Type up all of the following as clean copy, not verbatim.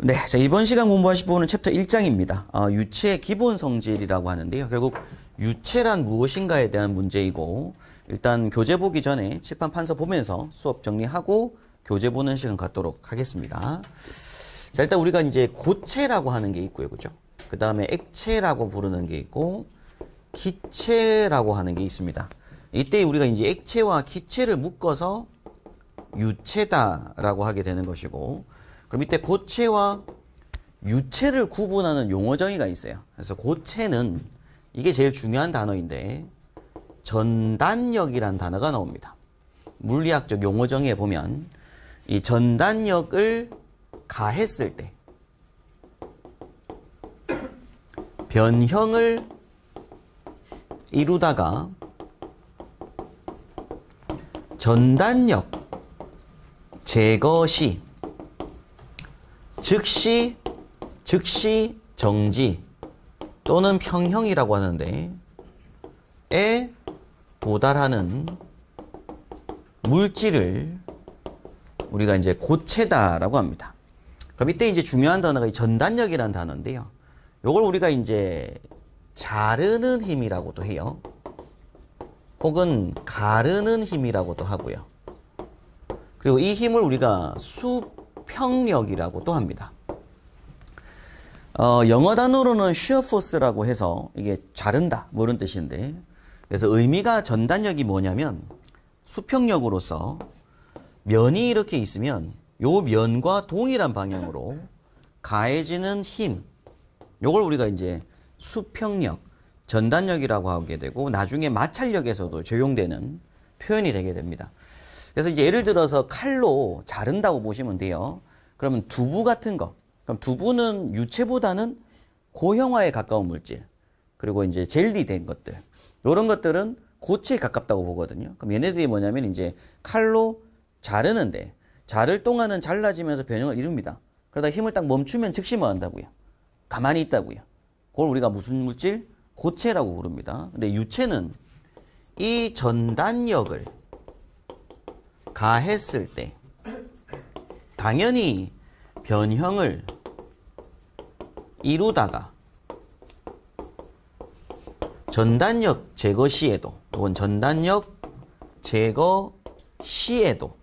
네, 자, 이번 시간 공부하실 부분은 챕터 1장입니다. 유체의 기본 성질이라고 하는데요. 결국 유체란 무엇인가에 대한 문제이고, 일단 교재 보기 전에 칠판 판서 보면서 수업 정리하고 교재 보는 시간 갖도록 하겠습니다. 자, 일단 우리가 이제 고체라고 하는 게 있고요. 그죠? 그 다음에 액체라고 부르는 게 있고, 기체라고 하는 게 있습니다. 이때 우리가 이제 액체와 기체를 묶어서 유체다라고 하게 되는 것이고, 그럼 이때 고체와 유체를 구분하는 용어 정의가 있어요. 그래서 고체는 이게 제일 중요한 단어인데 전단력이란 단어가 나옵니다. 물리학적 용어 정의에 보면 이 전단력을 가했을 때 변형을 이루다가 전단력 제거 시 즉시 정지 또는 평형이라고 하는데 에 도달하는 물질을 우리가 이제 고체다라고 합니다. 그럼 이때 이제 중요한 단어가 이 전단력이라는 단어인데요. 요걸 우리가 이제 자르는 힘이라고도 해요. 혹은 가르는 힘이라고도 하고요. 그리고 이 힘을 우리가 수평력이라고도 합니다. 영어 단어로는 shear force라고 해서 이게 자른다 뭐 이런 뜻인데, 그래서 의미가 전단력이 뭐냐면 수평력으로서 면이 이렇게 있으면 요 면과 동일한 방향으로 가해지는 힘, 요걸 우리가 이제 수평력, 전단력이라고 하게 되고 나중에 마찰력에서도 적용되는 표현이 되게 됩니다. 그래서 이제 예를 들어서 칼로 자른다고 보시면 돼요. 그러면 두부 같은 거, 그럼 두부는 유체보다는 고형화에 가까운 물질, 그리고 이제 젤리된 것들, 이런 것들은 고체에 가깝다고 보거든요. 그럼 얘네들이 뭐냐면 이제 칼로 자르는데 자를 동안은 잘라지면서 변형을 이룹니다. 그러다 힘을 딱 멈추면 즉시 뭐 한다고요? 가만히 있다고요. 그걸 우리가 무슨 물질? 고체라고 부릅니다. 근데 유체는 이 전단력을 가했을 때 당연히 변형을 이루다가 전단력 제거 시에도 혹은 전단력 제거 시에도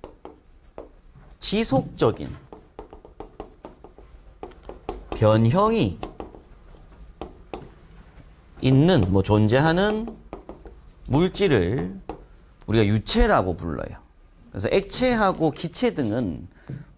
지속적인 변형이 있는 존재하는 물질을 우리가 유체라고 불러요. 그래서 액체하고 기체 등은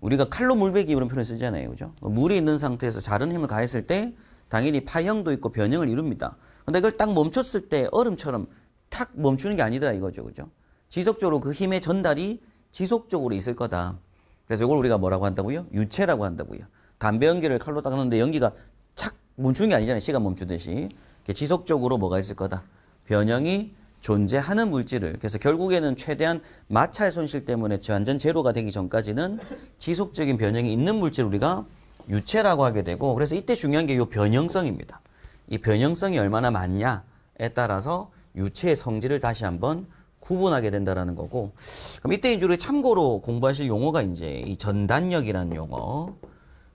우리가 칼로 물베기 이런 표현을 쓰잖아요. 그죠? 물이 있는 상태에서 자른 힘을 가했을 때 당연히 파형도 있고 변형을 이룹니다. 근데 이걸 딱 멈췄을 때 얼음처럼 탁 멈추는 게 아니다 이거죠. 그죠? 지속적으로 그 힘의 전달이 지속적으로 있을 거다. 그래서 이걸 우리가 뭐라고 한다고요? 유체라고 한다고요. 담배 연기를 칼로 딱 넣는데 연기가 착 멈추는 게 아니잖아요. 시간 멈추듯이. 지속적으로 뭐가 있을 거다. 변형이 존재하는 물질을, 그래서 결국에는 최대한 마찰 손실 때문에 완전 제로가 되기 전까지는 지속적인 변형이 있는 물질을 우리가 유체라고 하게 되고, 그래서 이때 중요한 게 이 변형성입니다. 이 변형성이 얼마나 많냐에 따라서 유체의 성질을 다시 한번 구분하게 된다라는 거고, 그럼 이때 이제 우리 참고로 공부하실 용어가 이제 이 전단력이라는 용어,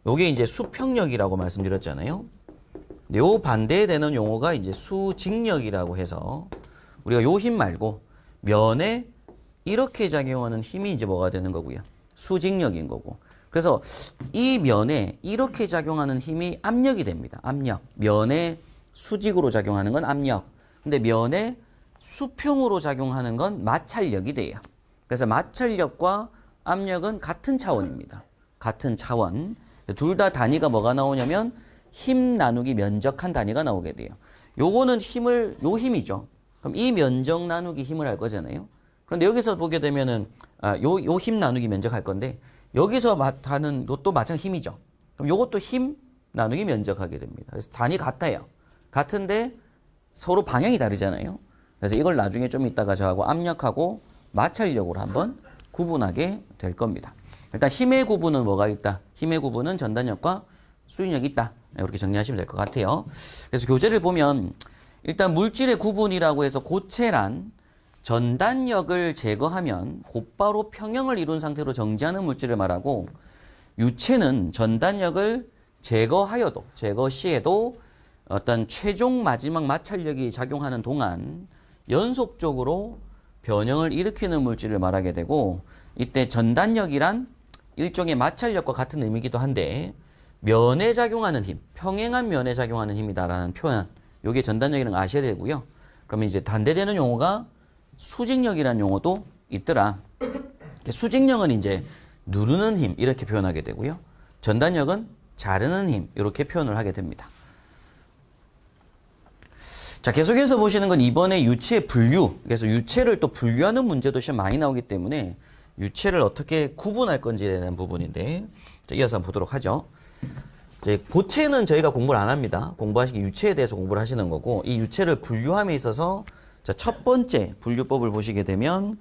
요게 이제 수평력이라고 말씀드렸잖아요. 근데 요 반대에 되는 용어가 이제 수직력이라고 해서 우리가 요 힘 말고 면에 이렇게 작용하는 힘이 이제 뭐가 되는 거고요. 수직력인 거고. 그래서 이 면에 이렇게 작용하는 힘이 압력이 됩니다. 압력. 면에 수직으로 작용하는 건 압력. 근데 면에 수평으로 작용하는 건 마찰력이 돼요. 그래서 마찰력과 압력은 같은 차원입니다. 같은 차원. 둘 다 단위가 뭐가 나오냐면 힘 나누기 면적한 단위가 나오게 돼요. 요거는 요 힘이죠. 그럼 이 면적 나누기 힘을 할 거잖아요. 그런데 여기서 보게 되면은 요 힘 나누기 면적 할 건데 여기서 하는 것도 마찬가지 힘이죠. 그럼 요것도 힘 나누기 면적 하게 됩니다. 그래서 단위 같아요. 같은데 서로 방향이 다르잖아요. 그래서 이걸 나중에 좀 이따가 저하고 압력하고 마찰력으로 한번 구분하게 될 겁니다. 일단 힘의 구분은 뭐가 있다? 힘의 구분은 전단력과 수직력이 있다. 이렇게 정리하시면 될 것 같아요. 그래서 교재를 보면 일단 물질의 구분이라고 해서 고체란 전단력을 제거하면 곧바로 평형을 이룬 상태로 정지하는 물질을 말하고, 유체는 전단력을 제거하여도, 제거 시에도 어떤 최종 마지막 마찰력이 작용하는 동안 연속적으로 변형을 일으키는 물질을 말하게 되고, 이때 전단력이란 일종의 마찰력과 같은 의미이기도 한데 면에 작용하는 힘, 평행한 면에 작용하는 힘이다라는 표현, 요게 전단력이라는 거 아셔야 되고요. 그러면 이제 반대되는 용어가 수직력이라는 용어도 있더라. 수직력은 이제 누르는 힘 이렇게 표현하게 되고요. 전단력은 자르는 힘 이렇게 표현을 하게 됩니다. 자, 계속해서 보시는 건 이번에 유체 분류, 그래서 유체를 또 분류하는 문제도 시험 많이 나오기 때문에 유체를 어떻게 구분할 건지에 대한 부분인데, 자, 이어서 한번 보도록 하죠. 이제 고체는 저희가 공부를 안 합니다. 공부하시기 유체에 대해서 공부를 하시는 거고, 이 유체를 분류함에 있어서 자, 첫 번째 분류법을 보시게 되면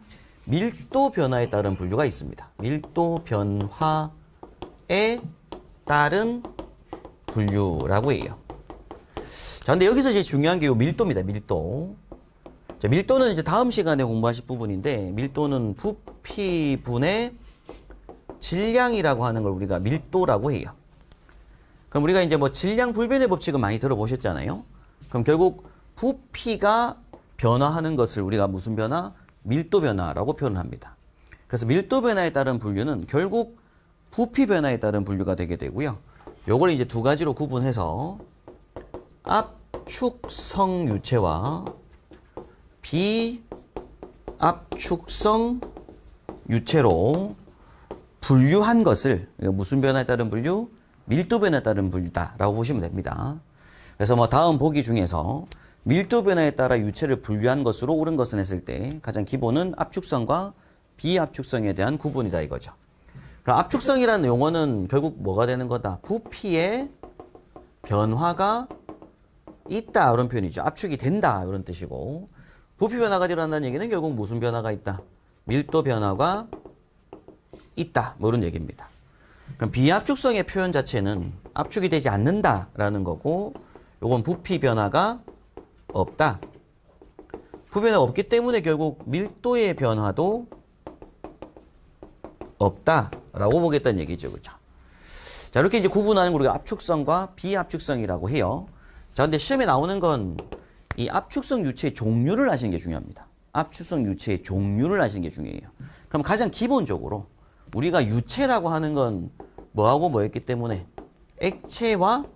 밀도 변화에 따른 분류가 있습니다. 밀도 변화에 따른 분류라고 해요. 자, 근데 여기서 이제 중요한 게 요 밀도입니다. 밀도. 자, 밀도는 이제 다음 시간에 공부하실 부분인데, 밀도는 부피분의 질량이라고 하는 걸 우리가 밀도라고 해요. 그럼 우리가 이제 뭐 질량 불변의 법칙은 많이 들어보셨잖아요. 그럼 결국 부피가 변화하는 것을 우리가 무슨 변화? 밀도 변화라고 표현합니다. 그래서 밀도 변화에 따른 분류는 결국 부피 변화에 따른 분류가 되게 되고요. 요걸 이제 두 가지로 구분해서 압축성 유체와 비압축성 유체로 분류한 것을 무슨 변화에 따른 분류? 밀도 변화에 따른 분류다라고 보시면 됩니다. 그래서 뭐 다음 보기 중에서 밀도 변화에 따라 유체를 분류한 것으로 옳은 것은 했을 때 가장 기본은 압축성과 비압축성에 대한 구분이다 이거죠. 그럼 압축성이라는 용어는 결국 뭐가 되는 거다? 부피의 변화가 있다 이런 표현이죠. 압축이 된다 이런 뜻이고, 부피 변화가 일어난다는 얘기는 결국 무슨 변화가 있다? 밀도 변화가 있다 뭐 이런 얘기입니다. 그럼 비압축성의 표현 자체는 압축이 되지 않는다라는 거고, 요건 부피 변화가 없다. 부피 변화가 없기 때문에 결국 밀도의 변화도 없다라고 보겠다는 얘기죠. 그렇죠? 자, 이렇게 이제 구분하는 걸 우리가 압축성과 비압축성이라고 해요. 자, 근데 시험에 나오는 건 이 압축성 유체의 종류를 아시는 게 중요합니다. 압축성 유체의 종류를 아시는 게 중요해요. 그럼 가장 기본적으로 우리가 유체라고 하는 건 뭐하고 뭐였기 때문에 액체와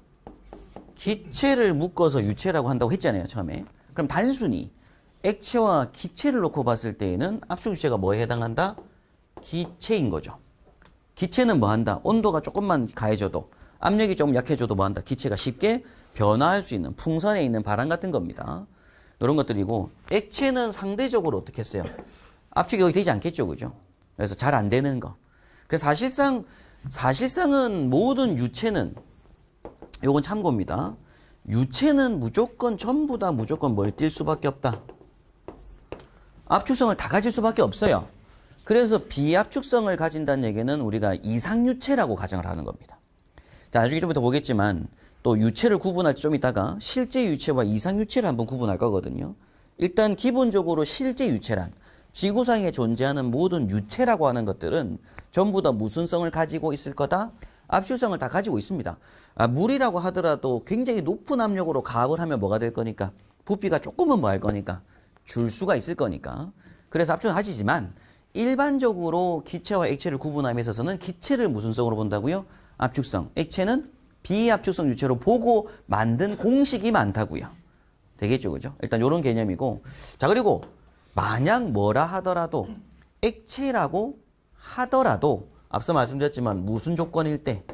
기체를 묶어서 유체라고 한다고 했잖아요, 처음에. 그럼 단순히 액체와 기체를 놓고 봤을 때에는 압축 유체가 뭐에 해당한다? 기체인 거죠. 기체는 뭐 한다? 온도가 조금만 가해져도, 압력이 조금 약해져도 뭐 한다? 기체가 쉽게 변화할 수 있는, 풍선에 있는 바람 같은 겁니다. 이런 것들이고, 액체는 상대적으로 어떻게 했어요? 압축이 거의 되지 않겠죠, 그죠? 그래서 잘 안 되는 거. 그래서 사실상은 모든 유체는, 요건 참고입니다. 유체는 무조건 전부 다 무조건 뭘 띌 수밖에 없다. 압축성을 다 가질 수밖에 없어요. 그래서 비압축성을 가진다는 얘기는 우리가 이상유체라고 가정을 하는 겁니다. 자, 나중에 좀 이따 보겠지만 또 유체를 구분할 때 좀 이따가 실제 유체와 이상유체를 한번 구분할 거거든요. 일단 기본적으로 실제 유체란 지구상에 존재하는 모든 유체라고 하는 것들은 전부 다 무슨 성을 가지고 있을 거다? 압축성을 다 가지고 있습니다. 물이라고 하더라도 굉장히 높은 압력으로 가압을 하면 뭐가 될 거니까? 부피가 조금은 뭐 할 거니까? 줄 수가 있을 거니까. 그래서 압축을 가지지만 일반적으로 기체와 액체를 구분함에 있어서는 기체를 무슨 성으로 본다고요? 압축성. 액체는 비압축성 유체로 보고 만든 공식이 많다고요. 되겠죠, 그죠? 일단 이런 개념이고. 자, 그리고 만약 뭐라 하더라도 액체라고 하더라도 앞서 말씀드렸지만 무슨 조건일 때?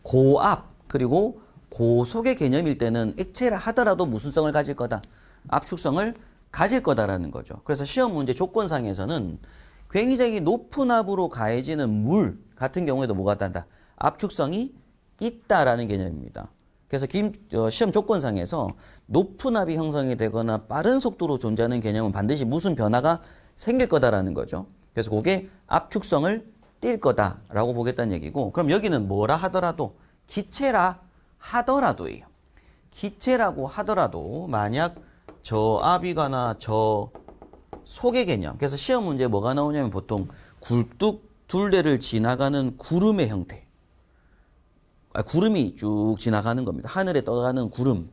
고압 그리고 고속의 개념일 때는 액체라 하더라도 무슨 성을 가질 거다? 압축성을 가질 거다라는 거죠. 그래서 시험 문제 조건상에서는 굉장히 높은 압으로 가해지는 물 같은 경우에도 뭐가 된다? 압축성이 있다라는 개념입니다. 그래서 시험 조건상에서 높은 압이 형성이 되거나 빠른 속도로 존재하는 개념은 반드시 무슨 변화가 생길 거다라는 거죠. 그래서 그게 압축성을 띌 거다라고 보겠다는 얘기고, 그럼 여기는 뭐라 하더라도 기체라 하더라도예요. 기체라고 하더라도 만약 저압이거나 저속의 개념. 그래서 시험 문제에 뭐가 나오냐면 보통 굴뚝 둘레를 지나가는 구름의 형태. 구름이 쭉 지나가는 겁니다. 하늘에 떠가는 구름.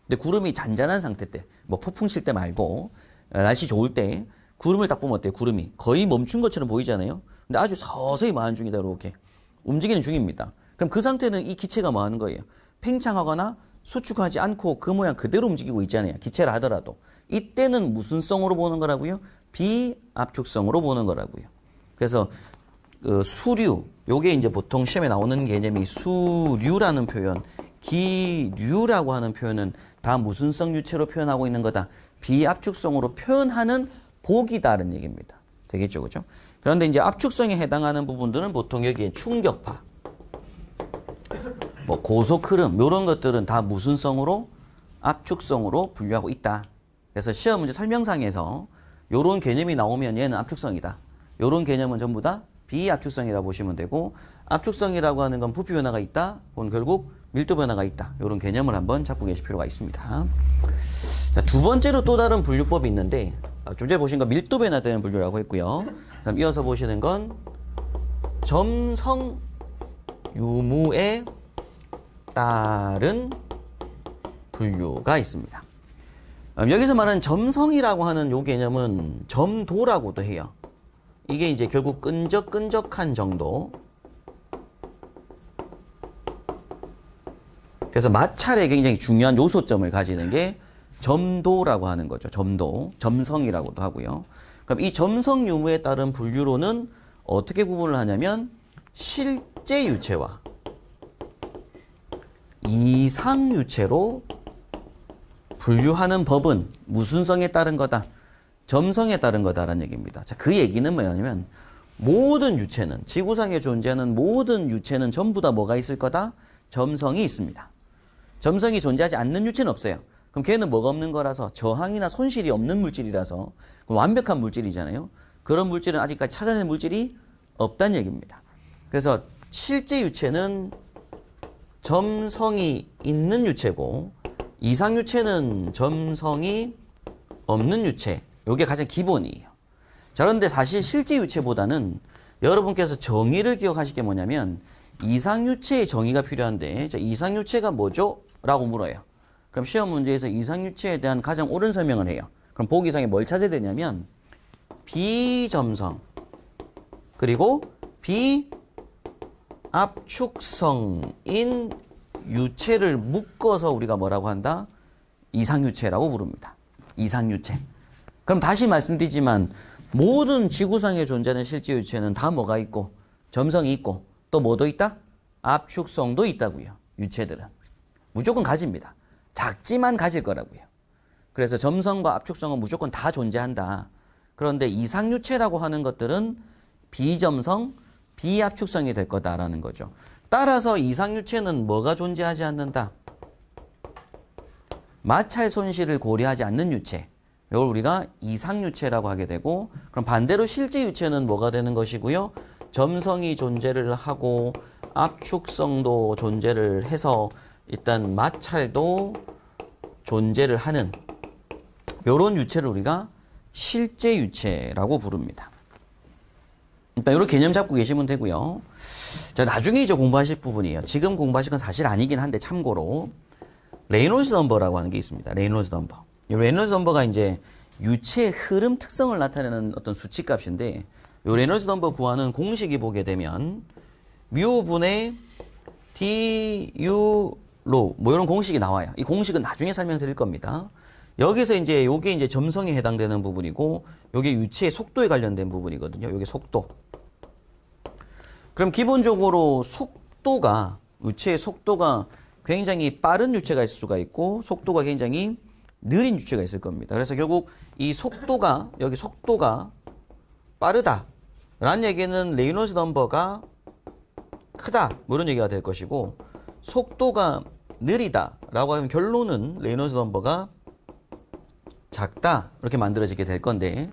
근데 구름이 잔잔한 상태 때, 뭐 폭풍 칠 때 말고 날씨 좋을 때 구름을 딱 보면 어때요? 구름이 거의 멈춘 것처럼 보이잖아요. 근데 아주 서서히 마는 중이다. 이렇게 움직이는 중입니다. 그럼 그 상태는 이 기체가 뭐 하는 거예요? 팽창하거나 수축하지 않고 그 모양 그대로 움직이고 있잖아요. 기체라 하더라도. 이때는 무슨 성으로 보는 거라고요? 비압축성으로 보는 거라고요. 그래서 수류, 요게 이제 보통 시험에 나오는 개념이 수류라는 표현, 기류라고 하는 표현은 다 무슨 성 유체로 표현하고 있는 거다? 비압축성으로 표현하는 복이다라는 얘기입니다. 되겠죠, 그죠? 그런데 이제 압축성에 해당하는 부분들은 보통 여기에 충격파, 뭐 고속 흐름, 이런 것들은 다 무슨 성으로? 압축성으로 분류하고 있다. 그래서 시험 문제 설명상에서 이런 개념이 나오면 얘는 압축성이다. 이런 개념은 전부 다 비압축성이라고 보시면 되고, 압축성이라고 하는 건 부피 변화가 있다. 그건 결국 밀도 변화가 있다. 이런 개념을 한번 잡고 계실 필요가 있습니다. 자, 두 번째로 또 다른 분류법이 있는데, 좀 전에 보신 건 밀도 변화되는 분류라고 했고요. 그다음 이어서 보시는 건 점성 유무에 따른 분류가 있습니다. 여기서 말하는 점성이라고 하는 요 개념은 점도라고도 해요. 이게 이제 결국 끈적끈적한 정도. 그래서 마찰에 굉장히 중요한 요소점을 가지는 게 점도라고 하는 거죠. 점도. 점성이라고도 하고요. 그럼 이 점성 유무에 따른 분류로는 어떻게 구분을 하냐면 실제 유체와 이상 유체로 분류하는 법은 무슨 성에 따른 거다? 점성에 따른 거다라는 얘기입니다. 자, 그 얘기는 뭐냐면 모든 유체는, 지구상에 존재하는 모든 유체는 전부 다 뭐가 있을 거다? 점성이 있습니다. 점성이 존재하지 않는 유체는 없어요. 그럼 걔는 뭐가 없는 거라서 저항이나 손실이 없는 물질이라서 그럼 완벽한 물질이잖아요. 그런 물질은 아직까지 찾아낸 물질이 없다는 얘기입니다. 그래서 실제 유체는 점성이 있는 유체고 이상 유체는 점성이 없는 유체. 이게 가장 기본이에요. 자, 그런데 사실 실제 유체보다는 여러분께서 정의를 기억하실 게 뭐냐면 이상 유체의 정의가 필요한데, 자, 이상 유체가 뭐죠? 라고 물어요. 그럼 시험 문제에서 이상 유체에 대한 가장 옳은 설명을 해요. 그럼 보기 상에 뭘 찾아야 되냐면 비점성 그리고 비압축성인 유체를 묶어서 우리가 뭐라고 한다? 이상유체라고 부릅니다. 이상유체. 그럼 다시 말씀드리지만 모든 지구상에 존재하는 실제 유체는 다 뭐가 있고 점성이 있고 또 뭐도 있다? 압축성도 있다고요. 유체들은. 무조건 가집니다. 작지만 가질 거라고요. 그래서 점성과 압축성은 무조건 다 존재한다. 그런데 이상유체라고 하는 것들은 비점성, 비압축성이 될 거다라는 거죠. 따라서 이상유체는 뭐가 존재하지 않는다? 마찰 손실을 고려하지 않는 유체. 이걸 우리가 이상유체라고 하게 되고, 그럼 반대로 실제 유체는 뭐가 되는 것이고요? 점성이 존재를 하고 압축성도 존재를 해서 일단 마찰도 존재를 하는 이런 유체를 우리가 실제 유체라고 부릅니다. 일단 이런 개념 잡고 계시면 되고요. 자, 나중에 이제 공부하실 부분이에요. 지금 공부하실 건 사실 아니긴 한데 참고로 레이놀즈 넘버라고 하는 게 있습니다. 레이놀즈 넘버. 이 레이놀즈 넘버가 이제 유체의 흐름 특성을 나타내는 어떤 수치값인데, 이 레이놀즈 넘버 구하는 공식이 보게 되면 뮤분의 du 로 뭐 이런 공식이 나와요. 이 공식은 나중에 설명드릴 겁니다. 여기서 이제 요게 이제 점성에 해당되는 부분이고, 요게 유체의 속도에 관련된 부분이거든요. 요게 속도. 그럼 기본적으로 속도가, 유체의 속도가 굉장히 빠른 유체가 있을 수가 있고 속도가 굉장히 느린 유체가 있을 겁니다. 그래서 결국 이 속도가, 여기 속도가 빠르다 라는 얘기는 레이놀즈 넘버가 크다 뭐 이런 얘기가 될 것이고, 속도가 느리다 라고 하면 결론은 레이놀즈 넘버가 작다 이렇게 만들어지게 될 건데,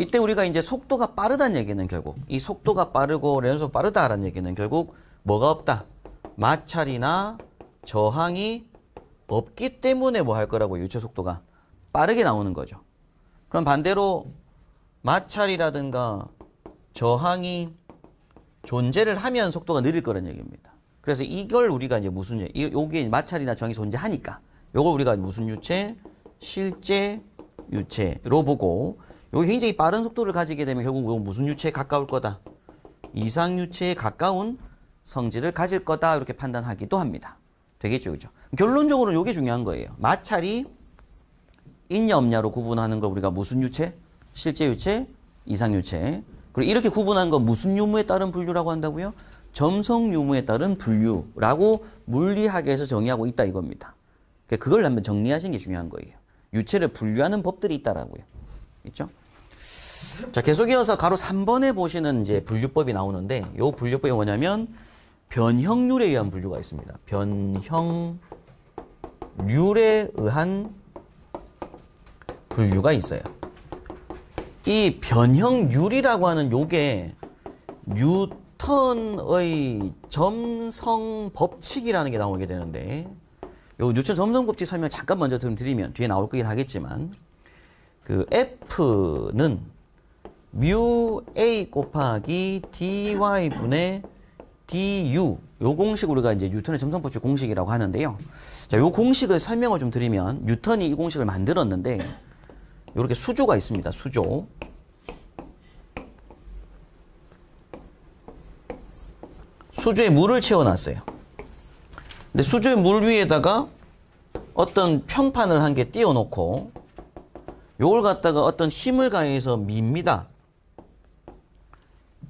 이때 우리가 이제 속도가 빠르다는 얘기는 결국 이 속도가 빠르고 레이놀즈 넘버가 빠르다라는 얘기는 결국 뭐가 없다? 마찰이나 저항이 없기 때문에 뭐 할 거라고, 유체 속도가 빠르게 나오는 거죠. 그럼 반대로 마찰이라든가 저항이 존재를 하면 속도가 느릴 거라는 얘기입니다. 그래서 이걸 우리가 이제 무슨 요게 마찰이나 정이 존재하니까 요걸 우리가 무슨 유체? 실제 유체로 보고 요게 굉장히 빠른 속도를 가지게 되면 결국 요 무슨 유체에 가까울 거다. 이상 유체에 가까운 성질을 가질 거다. 이렇게 판단하기도 합니다. 되겠죠, 그죠? 결론적으로 요게 중요한 거예요. 마찰이 있냐 없냐로 구분하는 걸 우리가 무슨 유체? 실제 유체, 이상 유체. 그리고 이렇게 구분한 건 무슨 유무에 따른 분류라고 한다고요? 점성 유무에 따른 분류라고 물리학에서 정의하고 있다 이겁니다. 그걸 한번 정리하시는 게 중요한 거예요. 유체를 분류하는 법들이 있다라고요. 있죠? 자, 계속 이어서 가로 3번에 보시는 이제 분류법이 나오는데 요 분류법이 뭐냐면 변형률에 의한 분류가 있습니다. 변형률에 의한 분류가 있어요. 이 변형률이라고 하는 요게 뉴턴의 점성 법칙이라는 게 나오게 되는데 요 뉴턴 점성 법칙 설명 잠깐 먼저 드리면 뒤에 나올 거긴 하겠지만 그 F는 뮤 A 곱하기 dy분의 du 요 공식 우리가 이제 뉴턴의 점성 법칙 공식이라고 하는데요. 자, 요 공식을 설명을 좀 드리면 뉴턴이 이 공식을 만들었는데 요렇게 수조가 있습니다. 수조. 수조에 물을 채워놨어요. 근데 수조의 물 위에다가 어떤 평판을 한 개 띄워놓고 요걸 갖다가 어떤 힘을 가해서 밉니다.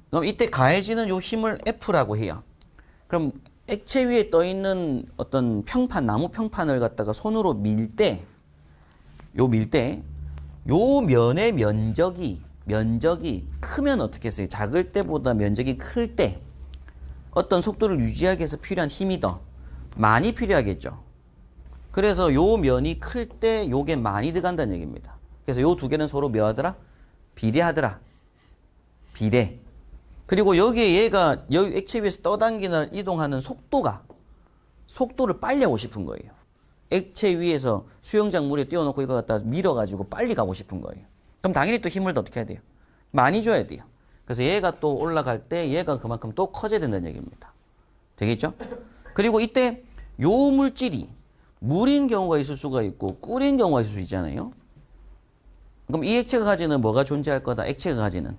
그럼 이때 가해지는 요 힘을 F라고 해요. 그럼 액체 위에 떠있는 어떤 평판, 나무 평판을 갖다가 손으로 밀 때, 요 면의 면적이 크면 어떻게 했어요? 작을 때보다 면적이 클 때 어떤 속도를 유지하기 위해서 필요한 힘이 더 많이 필요하겠죠. 그래서 요 면이 클 때 요게 많이 들어간다는 얘기입니다. 그래서 요 두 개는 서로 뭐 하더라? 비례하더라. 비례. 그리고 여기에 얘가 여기 액체 위에서 떠당기는 이동하는 속도를 빨리 하고 싶은 거예요. 액체 위에서 수영장 물에 띄워놓고 이거 갖다 밀어가지고 빨리 가고 싶은 거예요. 그럼 당연히 또 힘을 더 어떻게 해야 돼요? 많이 줘야 돼요. 그래서 얘가 또 올라갈 때 얘가 그만큼 또 커져야 된다는 얘기입니다. 되겠죠? 그리고 이때 요 물질이 물인 경우가 있을 수가 있고 꿀인 경우가 있을 수 있잖아요. 그럼 이 액체가 가지는 뭐가 존재할 거다? 액체가 가지는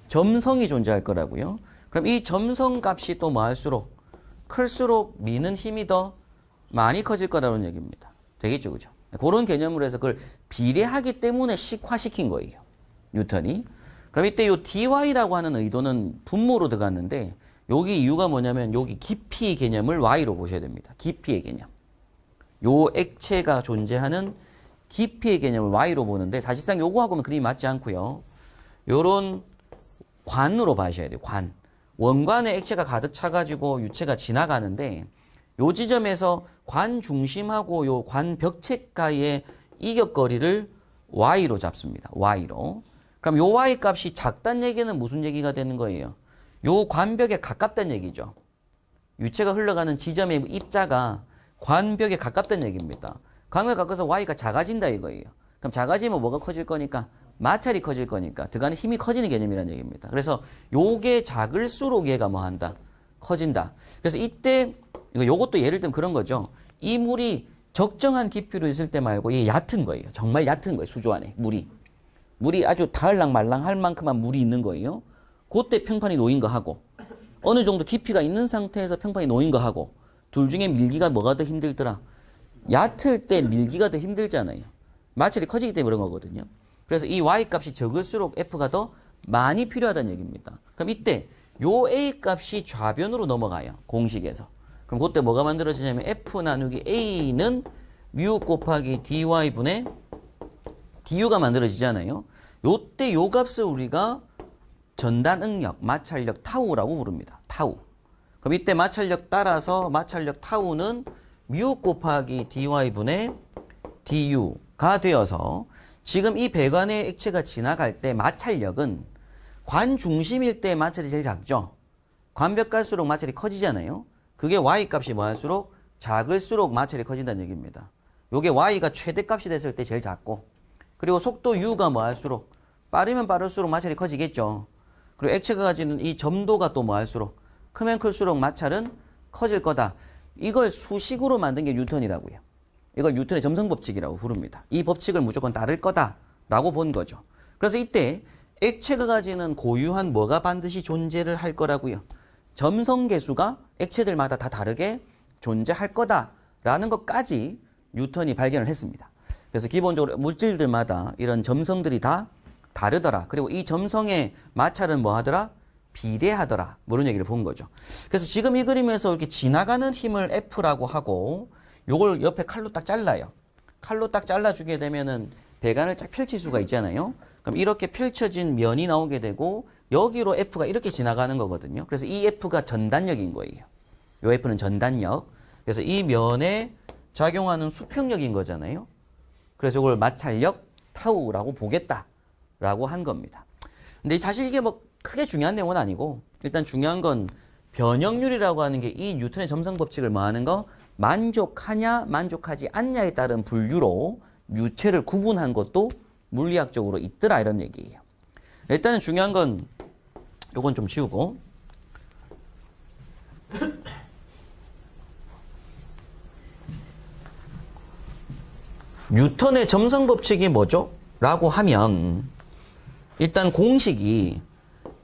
점성이 존재할 거라고요. 그럼 이 점성 값이 또 뭐 할수록 클수록 미는 힘이 더 많이 커질 거라는 얘기입니다. 되겠죠, 그죠? 그런 개념으로 해서 그걸 비례하기 때문에 식화시킨 거예요. 뉴턴이. 그럼 이때 요 dy라고 하는 의도는 분모로 들어갔는데 여기 이유가 뭐냐면 여기 깊이 개념을 y로 보셔야 됩니다. 깊이의 개념. 요 액체가 존재하는 깊이의 개념을 y로 보는데 사실상 요거하고는 그림이 맞지 않고요. 요런 관으로 봐셔야 돼요. 관. 원관에 액체가 가득 차가지고 유체가 지나가는데 요 지점에서 관 중심하고 요 관 벽체가의 이격거리를 y로 잡습니다. y로. 그럼 요 y 값이 작다는 얘기는 무슨 얘기가 되는 거예요? 요 관벽에 가깝다는 얘기죠. 유체가 흘러가는 지점의 입자가 관벽에 가깝다는 얘기입니다. 관벽에 가까워서 y가 작아진다 이거예요. 그럼 작아지면 뭐가 커질 거니까? 마찰이 커질 거니까 들어가는 힘이 커지는 개념이라는 얘기입니다. 그래서 요게 작을수록 얘가 뭐 한다? 커진다. 그래서 이때 요것도 예를 들면 그런 거죠. 이 물이 적정한 깊이로 있을 때 말고 이게 얕은 거예요. 정말 얕은 거예요. 수조 안에 물이 아주 닿을랑말랑 할 만큼만 물이 있는 거예요. 그때 평판이 놓인 거 하고 어느 정도 깊이가 있는 상태에서 평판이 놓인 거 하고 둘 중에 밀기가 뭐가 더 힘들더라? 얕을 때 밀기가 더 힘들잖아요. 마찰이 커지기 때문에 그런 거거든요. 그래서 이 y 값이 적을수록 f가 더 많이 필요하다는 얘기입니다. 그럼 이때 요 a 값이 좌변으로 넘어가요. 공식에서. 그럼 그때 뭐가 만들어지냐면 f 나누기 a는 뮤 곱하기 dy분의 du가 만들어지잖아요. 요때 요 값을 우리가 전단응력, 마찰력 타우라고 부릅니다. 타우. 그럼 이때 마찰력 따라서 마찰력 타우는 뮤 곱하기 dy분의 du가 되어서 지금 이 배관의 액체가 지나갈 때 마찰력은 관 중심일 때 마찰이 제일 작죠. 관벽 갈수록 마찰이 커지잖아요. 그게 y 값이 뭐 할수록 작을수록 마찰이 커진다는 얘기입니다. 요게 y가 최대값이 됐을 때 제일 작고 그리고 속도 u가 뭐 할수록 빠르면 빠를수록 마찰이 커지겠죠. 그리고 액체가 가지는 이 점도가 또 뭐 할수록 크면 클수록 마찰은 커질 거다. 이걸 수식으로 만든 게 뉴턴이라고요. 이걸 뉴턴의 점성법칙이라고 부릅니다. 이 법칙을 무조건 따를 거다라고 본 거죠. 그래서 이때 액체가 가지는 고유한 뭐가 반드시 존재를 할 거라고요. 점성계수가 액체들마다 다 다르게 존재할 거다라는 것까지 뉴턴이 발견을 했습니다. 그래서 기본적으로 물질들마다 이런 점성들이 다 다르더라. 그리고 이 점성의 마찰은 뭐 하더라? 비례하더라. 뭐 이런 얘기를 본 거죠. 그래서 지금 이 그림에서 이렇게 지나가는 힘을 F라고 하고 요걸 옆에 칼로 딱 잘라요. 칼로 딱 잘라주게 되면은 배관을 쫙 펼칠 수가 있잖아요. 그럼 이렇게 펼쳐진 면이 나오게 되고 여기로 F가 이렇게 지나가는 거거든요. 그래서 이 F가 전단력인 거예요. 요 F는 전단력. 그래서 이 면에 작용하는 수평력인 거잖아요. 그래서 이걸 마찰력 타우라고 보겠다라고 한 겁니다. 근데 사실 이게 뭐 크게 중요한 내용은 아니고 일단 중요한 건 변형률이라고 하는 게 이 뉴턴의 점성 법칙을 뭐 하는 거? 만족하냐 만족하지 않냐에 따른 분류로 유체를 구분한 것도 물리학적으로 있더라 이런 얘기예요. 일단은 중요한 건 요건 좀 지우고 뉴턴의 점성 법칙이 뭐죠? 라고 하면 일단 공식이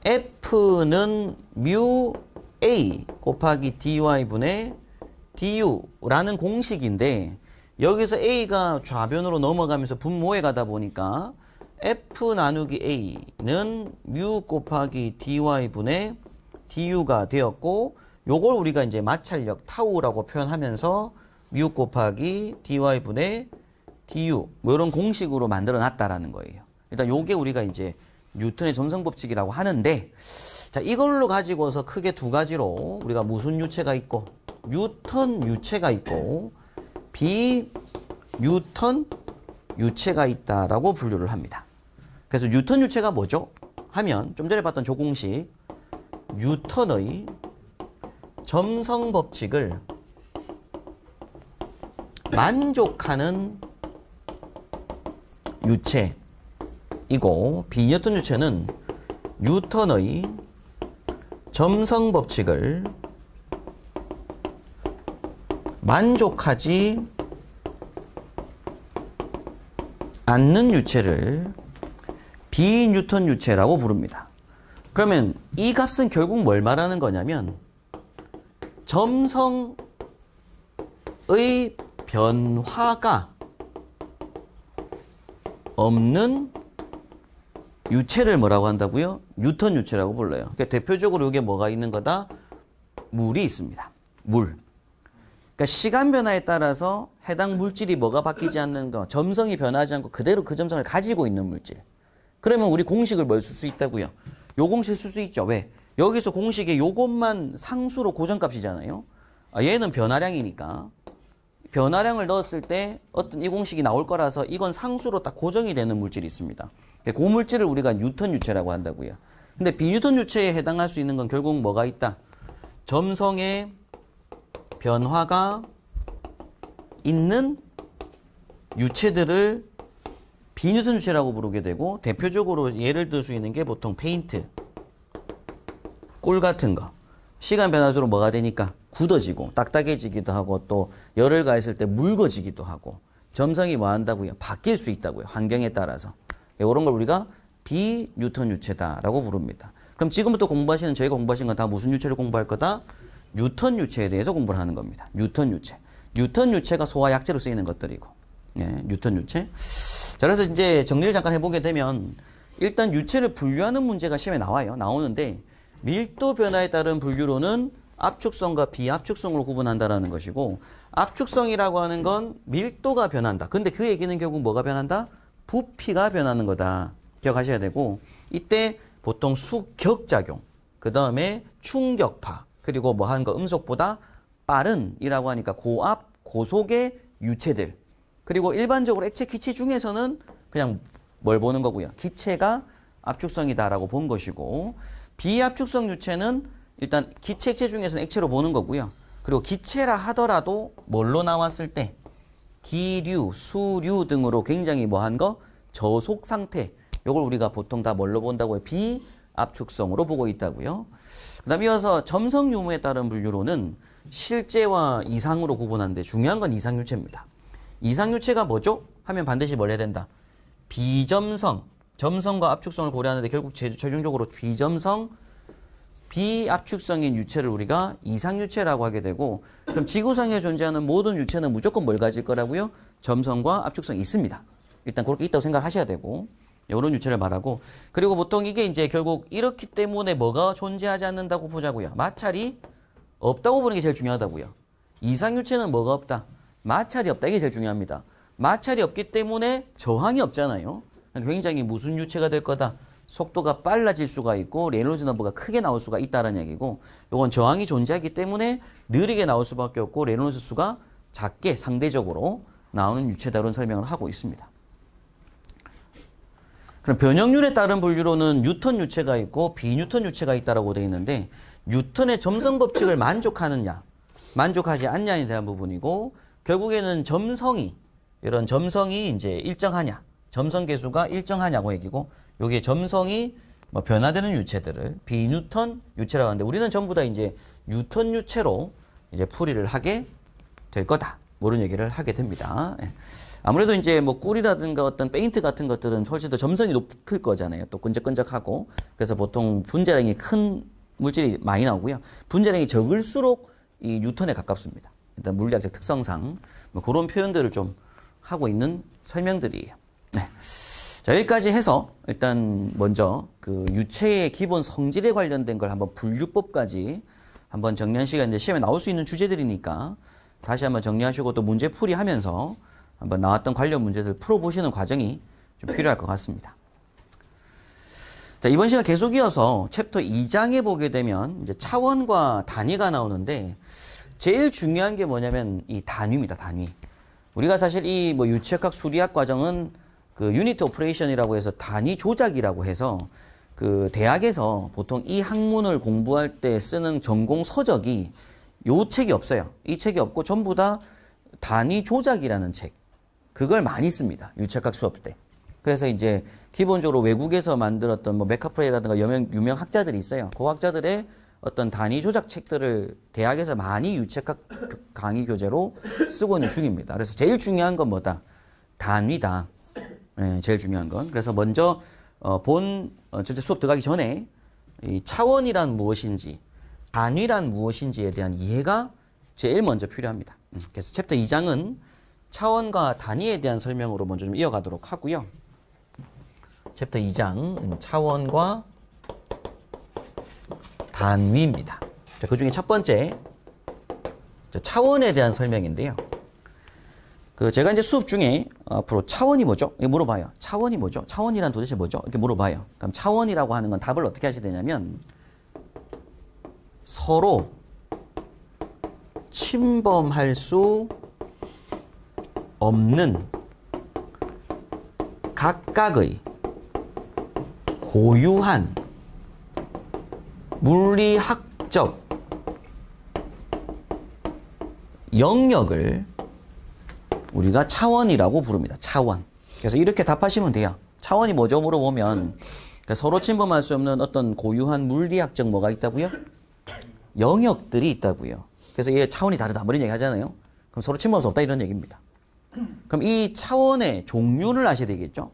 F는 뮤 A 곱하기 dy분의 du라는 공식인데 여기서 A가 좌변으로 넘어가면서 분모에 가다 보니까 F 나누기 A는 뮤 곱하기 dy분의 du가 되었고 요걸 우리가 이제 마찰력 타우라고 표현하면서 뮤 곱하기 dy분의 du 뭐 이런 공식으로 만들어 놨다라는 거예요. 일단 요게 우리가 이제 뉴턴의 점성 법칙이라고 하는데 자 이걸로 가지고서 크게 두 가지로 우리가 무슨 유체가 있고 뉴턴 유체가 있고 비뉴턴 유체가 있다라고 분류를 합니다. 그래서 뉴턴 유체가 뭐죠? 하면 좀 전에 봤던 조공식 뉴턴의 점성 법칙을 만족하는 유체이고 비뉴턴 유체는 뉴턴의 점성 법칙을 만족하지 않는 유체를 비뉴턴 유체라고 부릅니다. 그러면 이 값은 결국 뭘 말하는 거냐면 점성의 변화가 없는 유체를 뭐라고 한다고요? 뉴턴 유체라고 불러요. 그러니까 대표적으로 이게 뭐가 있는 거다? 물이 있습니다. 물. 그러니까 시간 변화에 따라서 해당 물질이 뭐가 바뀌지 않는 거, 점성이 변하지 않고 그대로 그 점성을 가지고 있는 물질. 그러면 우리 공식을 뭘 쓸 수 있다고요? 요 공식 쓸 수 있죠. 왜? 여기서 공식에 요것만 상수로 고정값이잖아요. 얘는 변화량이니까. 변화량을 넣었을 때 어떤 이 공식이 나올 거라서 이건 상수로 딱 고정이 되는 물질이 있습니다. 그 물질을 우리가 뉴턴 유체라고 한다고요. 근데 비뉴턴 유체에 해당할 수 있는 건 결국 뭐가 있다? 점성의 변화가 있는 유체들을 비뉴턴 유체라고 부르게 되고 대표적으로 예를 들 수 있는 게 보통 페인트, 꿀 같은 거. 시간 변화수로 뭐가 되니까 굳어지고 딱딱해지기도 하고 또 열을 가했을 때 묽어지기도 하고 점성이 뭐 한다고요? 바뀔 수 있다고요. 환경에 따라서. 이런 걸 우리가 비뉴턴 유체다라고 부릅니다. 그럼 지금부터 공부하시는 저희가 공부하신 건 다 무슨 유체를 공부할 거다? 뉴턴 유체에 대해서 공부를 하는 겁니다. 뉴턴 유체. 뉴턴 유체가 소화 약재로 쓰이는 것들이고. 예, 뉴턴 유체. 자, 그래서 이제 정리를 잠깐 해보게 되면 일단 유체를 분류하는 문제가 시험에 나와요. 나오는데 밀도 변화에 따른 분류로는 압축성과 비압축성으로 구분한다라는 것이고 압축성이라고 하는 건 밀도가 변한다. 근데 그 얘기는 결국 뭐가 변한다? 부피가 변하는 거다. 기억하셔야 되고 이때 보통 수격작용, 그 다음에 충격파, 그리고 뭐 하는 거 음속보다 빠른이라고 하니까 고압, 고속의 유체들. 그리고 일반적으로 액체, 기체 중에서는 그냥 뭘 보는 거고요. 기체가 압축성이다라고 본 것이고 비압축성 유체는 일단 기체, 액체 중에서는 액체로 보는 거고요. 그리고 기체라 하더라도 뭘로 나왔을 때 기류, 수류 등으로 굉장히 뭐한 거? 저속 상태. 요걸 우리가 보통 다 뭘로 본다고요? 비압축성으로 보고 있다고요. 그 다음에 이어서 점성 유무에 따른 분류로는 실제와 이상으로 구분하는데 중요한 건 이상유체입니다. 이상유체가 뭐죠? 하면 반드시 뭘 해야 된다? 비점성, 점성과 압축성을 고려하는데 결국 최종적으로 비점성, 비압축성인 유체를 우리가 이상유체라고 하게 되고, 그럼 지구상에 존재하는 모든 유체는 무조건 뭘 가질 거라고요? 점성과 압축성이 있습니다. 일단 그렇게 있다고 생각하셔야 되고, 이런 유체를 말하고, 그리고 보통 이게 이제 결국 이렇기 때문에 뭐가 존재하지 않는다고 보자고요. 마찰이 없다고 보는 게 제일 중요하다고요. 이상유체는 뭐가 없다? 마찰이 없다. 이게 제일 중요합니다. 마찰이 없기 때문에 저항이 없잖아요. 굉장히 무슨 유체가 될 거다? 속도가 빨라질 수가 있고 레놀즈 넘버가 크게 나올 수가 있다는 얘기고, 이건 저항이 존재하기 때문에 느리게 나올 수밖에 없고 레놀즈 수가 작게 상대적으로 나오는 유체다, 이런 설명을 하고 있습니다. 그럼 변형률에 따른 분류로는 뉴턴 유체가 있고 비뉴턴 유체가 있다라고 되어 있는데, 뉴턴의 점성 법칙을 만족하느냐, 만족하지 않냐에 대한 부분이고, 결국에는 점성이, 이런 점성이 이제 일정하냐, 점성 계수가 일정하냐고 얘기고, 여기에 점성이 뭐 변화되는 유체들을 비뉴턴 유체라고 하는데, 우리는 전부 다 이제 뉴턴 유체로 이제 풀이를 하게 될 거다, 이런 얘기를 하게 됩니다. 아무래도 이제 뭐 꿀이라든가 어떤 페인트 같은 것들은 훨씬 더 점성이 높을 거잖아요. 또 끈적끈적하고. 그래서 보통 분자량이 큰 물질이 많이 나오고요. 분자량이 적을수록 이 뉴턴에 가깝습니다. 일단 물리학적 특성상 뭐 그런 표현들을 좀 하고 있는 설명들이에요. 네. 자, 여기까지 해서 일단 먼저 그 유체의 기본 성질에 관련된 걸 한번 분류법까지 한번 정리한 시간인데, 시험에 나올 수 있는 주제들이니까 다시 한번 정리하시고 또 문제풀이 하면서 한번 나왔던 관련 문제들 풀어보시는 과정이 좀 필요할 것 같습니다. 자, 이번 시간 계속 이어서 챕터 2장에 보게 되면 이제 차원과 단위가 나오는데, 제일 중요한 게 뭐냐면 이 단위입니다. 단위. 우리가 사실 이 뭐 유체역학 수리학 과정은 그 유니트 오퍼레이션이라고 해서 단위 조작이라고 해서 그 대학에서 보통 이 학문을 공부할 때 쓰는 전공 서적이 요 책이 없어요. 이 책이 없고 전부 다 단위 조작이라는 책. 그걸 많이 씁니다. 유체역학 수업 때. 그래서 이제 기본적으로 외국에서 만들었던 뭐 메카프레이라든가 유명 학자들이 있어요. 그 학자들의 어떤 단위 조작 책들을 대학에서 많이 유체역학 강의 교재로 쓰고 있는 중입니다. 그래서 제일 중요한 건 뭐다? 단위다. 네, 제일 중요한 건. 그래서 먼저 전체 수업 들어가기 전에 이 차원이란 무엇인지, 단위란 무엇인지에 대한 이해가 제일 먼저 필요합니다. 그래서 챕터 2장은 차원과 단위에 대한 설명으로 먼저 좀 이어가도록 하고요. 챕터 2장 차원과 단위입니다. 그 중에 첫 번째 차원에 대한 설명인데요. 그 제가 이제 수업 중에 앞으로 차원이 뭐죠? 이렇게 물어봐요. 차원이 뭐죠? 차원이란 도대체 뭐죠? 이렇게 물어봐요. 그럼 차원이라고 하는 건 답을 어떻게 하셔야 되냐면, 서로 침범할 수 없는 각각의 고유한 물리학적 영역을 우리가 차원이라고 부릅니다. 차원. 그래서 이렇게 답하시면 돼요. 차원이 뭐죠? 물어보면 그러니까 서로 침범할 수 없는 어떤 고유한 물리학적 뭐가 있다고요? 영역들이 있다고요. 그래서 얘 차원이 다르다, 뭐 이런 얘기 하잖아요. 그럼 서로 침범할 수 없다, 이런 얘기입니다. 그럼 이 차원의 종류를 아셔야 되겠죠?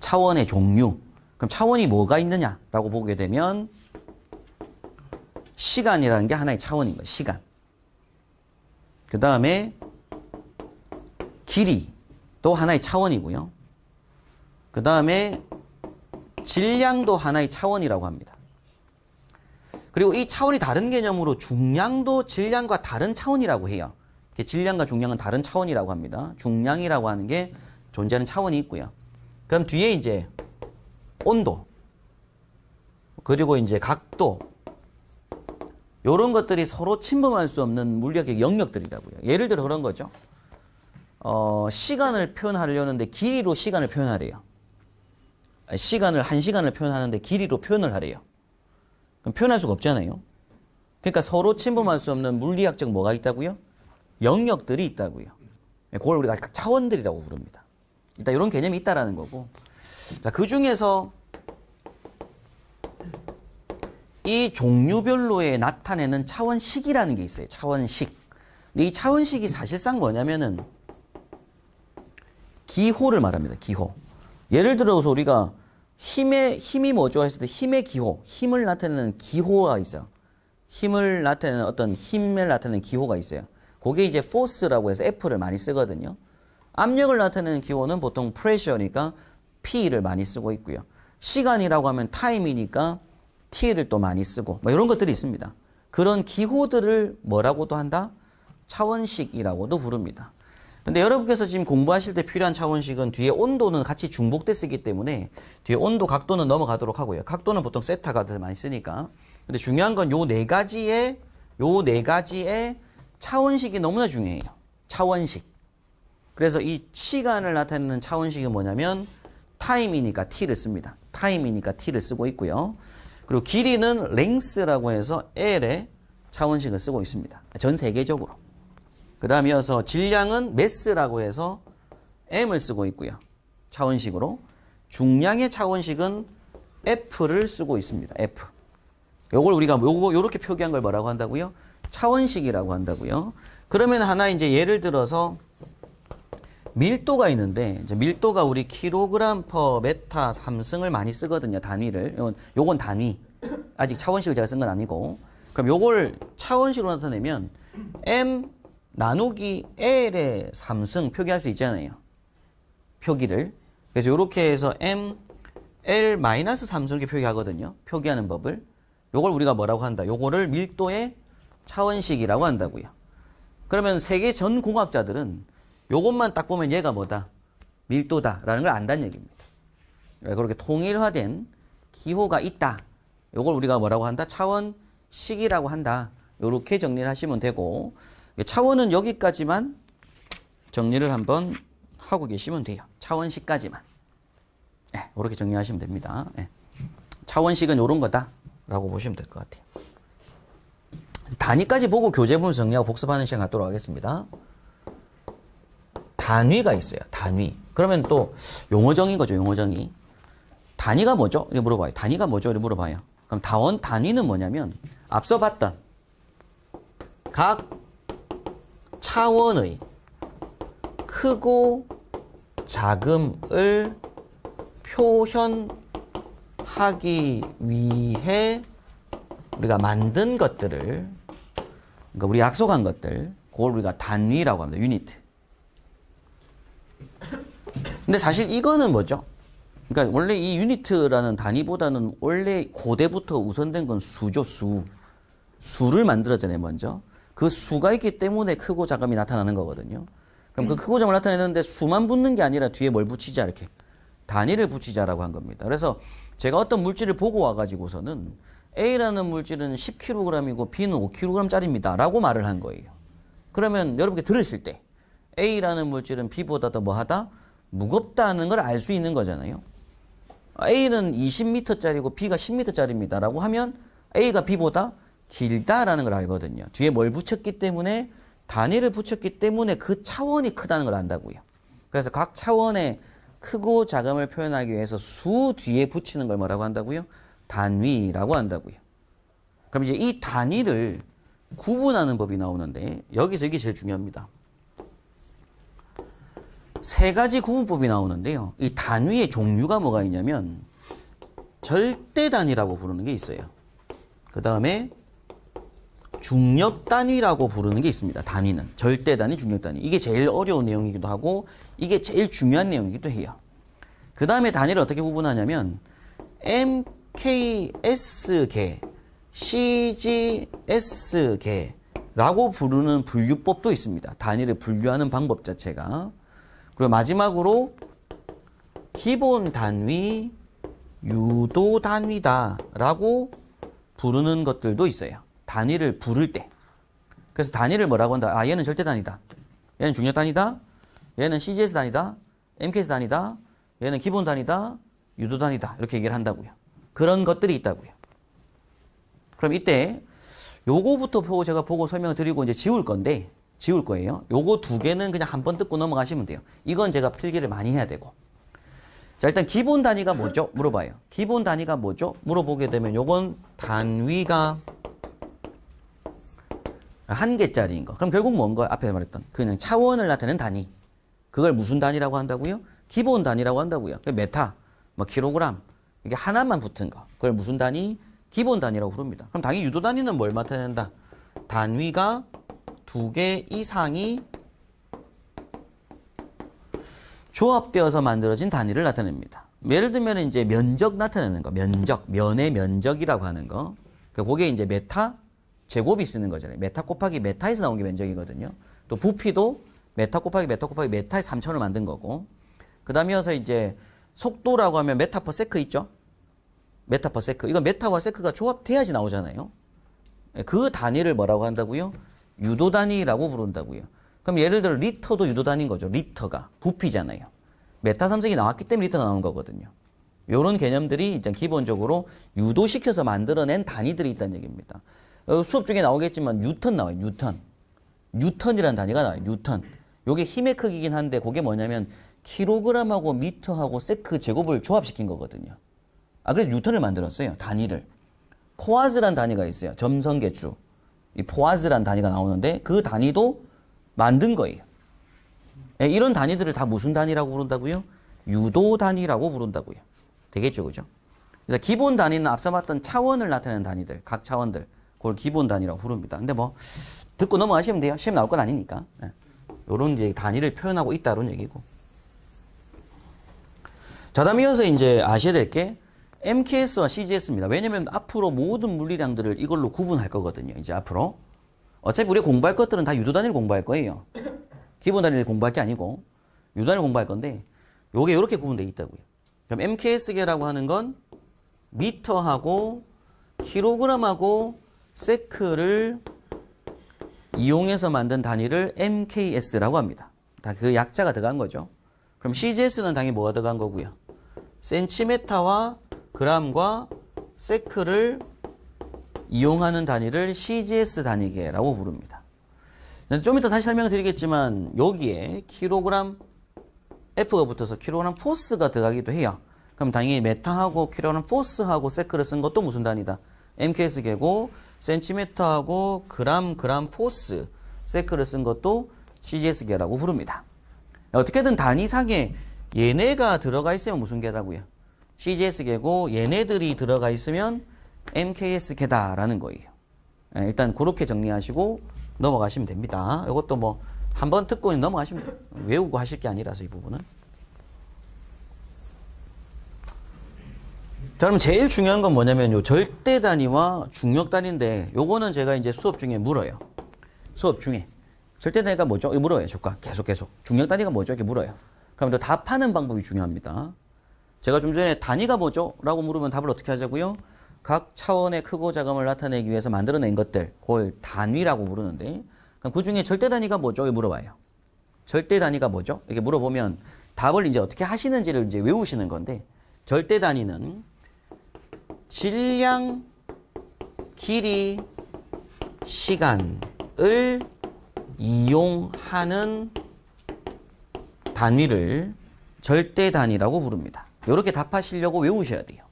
차원의 종류. 그럼 차원이 뭐가 있느냐라고 보게 되면 시간이라는 게 하나의 차원인 거예요. 시간. 그 다음에 길이도 하나의 차원이고요. 그 다음에 질량도 하나의 차원이라고 합니다. 그리고 이 차원이 다른 개념으로 중량도 질량과 다른 차원이라고 해요. 질량과 중량은 다른 차원이라고 합니다. 중량이라고 하는 게 존재하는 차원이 있고요. 그럼 뒤에 이제 온도, 그리고 이제 각도, 이런 것들이 서로 침범할 수 없는 물리학의 영역들이라고요. 예를 들어 그런 거죠. 시간을 표현하려는데 길이로 시간을 표현하래요. 시간을, 1시간을 표현하는데 길이로 표현을 하래요. 그럼 표현할 수가 없잖아요. 그러니까 서로 침범할 수 없는 물리학적 뭐가 있다고요? 영역들이 있다고요. 그걸 우리가 차원들이라고 부릅니다. 일단 이런 개념이 있다라는 거고. 자, 그 중에서 이 종류별로에 나타내는 차원식이라는 게 있어요. 차원식. 근데 이 차원식이 사실상 뭐냐면은 기호를 말합니다. 기호. 예를 들어서 우리가 힘이 뭐죠 했을 때 힘의 기호, 힘을 나타내는 기호가 있어요. 힘을 나타내는 어떤 힘을 나타내는 기호가 있어요. 그게 이제 force라고 해서 F를 많이 쓰거든요. 압력을 나타내는 기호는 보통 pressure니까 P를 많이 쓰고 있고요. 시간이라고 하면 time이니까 T를 또 많이 쓰고 뭐 이런 것들이 있습니다. 그런 기호들을 뭐라고도 한다? 차원식이라고도 부릅니다. 근데 여러분께서 지금 공부하실 때 필요한 차원식은 뒤에 온도는 같이 중복돼 쓰기 때문에 뒤에 온도 각도는 넘어가도록 하고요. 각도는 보통 세타가 더 많이 쓰니까. 근데 중요한 건 요 네 가지의 차원식이 너무나 중요해요. 차원식. 그래서 이 시간을 나타내는 차원식이 뭐냐면 타임이니까 t를 씁니다. 타임이니까 t를 쓰고 있고요. 그리고 길이는 length라고 해서 L의 차원식을 쓰고 있습니다. 전 세계적으로. 그 다음에 이어서 질량은 mass라고 해서 M을 쓰고 있고요. 차원식으로. 중량의 차원식은 F를 쓰고 있습니다. F. 요걸 우리가 요렇게 표기한 걸 뭐라고 한다고요? 차원식이라고 한다고요. 그러면 하나 이제 예를 들어서 밀도가 있는데 이제 밀도가 우리 킬로그램 퍼 메타 3승을 많이 쓰거든요. 단위를. 요건 단위. 아직 차원식을 제가 쓴 건 아니고. 그럼 요걸 차원식으로 나타내면 M 나누기 L의 3승 표기할 수 있잖아요. 표기를. 그래서 요렇게 해서 M L 마이너스 3승 이렇게 표기하거든요. 표기하는 법을. 요걸 우리가 뭐라고 한다? 요거를 밀도의 차원식이라고 한다고요. 그러면 세계 전 공학자들은 요것만 딱 보면 얘가 뭐다? 밀도다라는 걸 안다는 얘기입니다. 그렇게 통일화된 기호가 있다. 요걸 우리가 뭐라고 한다? 차원식이라고 한다. 요렇게 정리를 하시면 되고 차원은 여기까지만 정리를 한번 하고 계시면 돼요. 차원식까지만. 네, 이렇게 정리하시면 됩니다. 네. 차원식은 요런 거다 라고 보시면 될 것 같아요. 단위까지 보고 교재본을 정리하고 복습하는 시간 갖도록 하겠습니다. 단위가 있어요. 단위. 그러면 또 용어정의인 거죠. 용어정의. 단위가 뭐죠? 이렇게 물어봐요. 단위가 뭐죠? 이렇게 물어봐요. 그럼 단위는 뭐냐면 앞서 봤던 각 차원의 크고 작음을 표현하기 위해 우리가 만든 것들을, 그러니까 우리 약속한 것들, 그걸 우리가 단위라고 합니다. 유니트. 근데 사실 이거는 뭐죠? 그러니까 원래 이 유니트라는 단위보다는 원래 고대부터 우선된 건 수죠, 수. 수를 만들었잖아요, 먼저. 그 수가 있기 때문에 크고 작음이 나타나는 거거든요. 그럼 그 크고 작음을 나타내는데 수만 붙는 게 아니라 뒤에 뭘 붙이자, 이렇게. 단위를 붙이자라고 한 겁니다. 그래서 제가 어떤 물질을 보고 와가지고서는 A라는 물질은 10kg이고 B는 5kg짜리입니다. 라고 말을 한 거예요. 그러면 여러분께 들으실 때 A라는 물질은 B보다 더 뭐하다? 무겁다는 걸 알 수 있는 거잖아요. A는 20m짜리고 B가 10m짜리입니다. 라고 하면 A가 B보다 길다라는 걸 알거든요. 뒤에 뭘 붙였기 때문에 단위를 붙였기 때문에 그 차원이 크다는 걸 안다고요. 그래서 각 차원의 크고 작음을 표현하기 위해서 수 뒤에 붙이는 걸 뭐라고 한다고요? 단위라고 한다고요. 그럼 이제 이 단위를 구분하는 법이 나오는데 여기서 이게 제일 중요합니다. 세 가지 구분법이 나오는데요. 이 단위의 종류가 뭐가 있냐면 절대 단위라고 부르는 게 있어요. 그 다음에 중력 단위라고 부르는 게 있습니다. 단위는 절대 단위, 중력 단위. 이게 제일 어려운 내용이기도 하고 이게 제일 중요한 내용이기도 해요. 그 다음에 단위를 어떻게 구분하냐면 MKS계, CGS계라고 부르는 분류법도 있습니다. 단위를 분류하는 방법 자체가. 그리고 마지막으로 기본 단위, 유도 단위다라고 부르는 것들도 있어요. 단위를 부를 때. 그래서 단위를 뭐라고 한다? 아, 얘는 절대 단위다. 얘는 중력 단위다. 얘는 CGS 단위다. MKS 단위다. 얘는 기본 단위다. 유도 단위다. 이렇게 얘기를 한다고요. 그런 것들이 있다고요. 그럼 이때 요거부터 제가 보고 설명을 드리고 이제 지울 거예요. 요거 두 개는 그냥 한번 듣고 넘어가시면 돼요. 이건 제가 필기를 많이 해야 되고. 자, 일단 기본 단위가 뭐죠? 물어봐요. 기본 단위가 뭐죠? 물어보게 되면 요건 단위가 한 개짜리인 거. 그럼 결국 뭔가요? 앞에 말했던 그냥 차원을 나타내는 단위. 그걸 무슨 단위라고 한다고요? 기본 단위라고 한다고요. 메타, 뭐 킬로그램 이게 하나만 붙은 거. 그걸 무슨 단위? 기본 단위라고 부릅니다. 그럼 당연히 유도 단위는 뭘 나타낸다? 단위가 2개 이상이 조합되어서 만들어진 단위를 나타냅니다. 예를 들면 이제 면적 나타내는 거, 면의 면적이라고 하는 거. 그게 이제 메타 제곱이 쓰는 거잖아요. 메타 곱하기 메타에서 나온 게 면적이거든요. 또 부피도 메타 곱하기 메타의 3천을 만든 거고. 그 다음에 이어서 이제 속도라고 하면 메타 퍼 세크 있죠? 메타 퍼 세크. 이건 메타와 세크가 조합돼야지 나오잖아요. 그 단위를 뭐라고 한다고요? 유도 단위라고 부른다고요. 그럼 예를 들어 리터도 유도 단위인 거죠. 리터가 부피잖아요. 메타 삼성이 나왔기 때문에 리터가 나온 거거든요. 이런 개념들이 일단 기본적으로 유도시켜서 만들어낸 단위들이 있다는 얘기입니다. 수업 중에 나오겠지만 뉴턴 나와요. 뉴턴이라는 단위가 나와요. 뉴턴. 요게 힘의 크기긴 한데 그게 뭐냐면 킬로그램하고 미터하고 세크 제곱을 조합시킨 거거든요. 그래서 뉴턴을 만들었어요. 단위를. 포아즈란 단위가 있어요. 점성계주. 이 포아즈란 단위가 나오는데 그 단위도 만든 거예요. 이런 단위들을 다 무슨 단위라고 부른다고요? 유도 단위라고 부른다고요. 되겠죠, 그죠? 그래서 기본 단위는 앞서 봤던 차원을 나타내는 단위들, 각 차원들, 그걸 기본 단위라고 부릅니다. 근데 뭐 듣고 넘어가시면 돼요. 시험 나올 건 아니니까. 요런 이제 단위를 표현하고 있다 이런 얘기고. 자, 다음 이어서 이제 아셔야 될 게 MKS와 CGS입니다. 왜냐면 앞으로 모든 물리량들을 이걸로 구분할 거거든요. 이제 앞으로. 어차피 우리가 공부할 것들은 다 유도 단위를 공부할 거예요. 기본 단위를 공부할 게 아니고 유도 단위를 공부할 건데 요게 이렇게 구분되어 있다고요. 그럼 MKS계라고 하는 건 미터하고 킬로그램하고 세크를 이용해서 만든 단위를 MKS라고 합니다. 다 그 약자가 들어간 거죠. 그럼 CGS는 당연히 뭐가 들어간 거고요. 센티미터와 그램과 세크를 이용하는 단위를 CGS 단위계라고 부릅니다. 좀 이따 다시 설명을 드리겠지만 여기에 킬로그램 F가 붙어서 킬로그램 포스가 들어가기도 해요. 그럼 당연히 메타하고 킬로그램 포스하고 세크를 쓴 것도 무슨 단위다? MKS계고 센티미터하고 그램 포스 세크를 쓴 것도 CGS계라고 부릅니다. 어떻게든 단위상에 얘네가 들어가 있으면 무슨 계라고요? CGS계고 얘네들이 들어가 있으면 MKS계다라는 거예요. 일단 그렇게 정리하시고 넘어가시면 됩니다. 이것도 뭐 한번 듣고 넘어가시면 돼요. 외우고 하실 게 아니라서 이 부분은. 자, 그럼 제일 중요한 건 뭐냐면 요 절대 단위와 중력 단위인데 요거는 제가 이제 수업 중에 물어요. 수업 중에. 절대 단위가 뭐죠? 이거 물어요. 계속. 중력 단위가 뭐죠? 이렇게 물어요. 그럼 또 답하는 방법이 중요합니다. 제가 좀 전에 단위가 뭐죠? 라고 물으면 답을 어떻게 하자고요? 각 차원의 크고 작음을 나타내기 위해서 만들어낸 것들, 그걸 단위라고 부르는데, 그럼 그 중에 절대 단위가 뭐죠? 이렇게 물어봐요. 절대 단위가 뭐죠? 이렇게 물어보면 답을 이제 어떻게 하시는지를 이제 외우시는 건데, 절대 단위는 질량, 길이, 시간을 이용하는 단위를 절대 단위라고 부릅니다. 이렇게 답하시려고 외우셔야 돼요.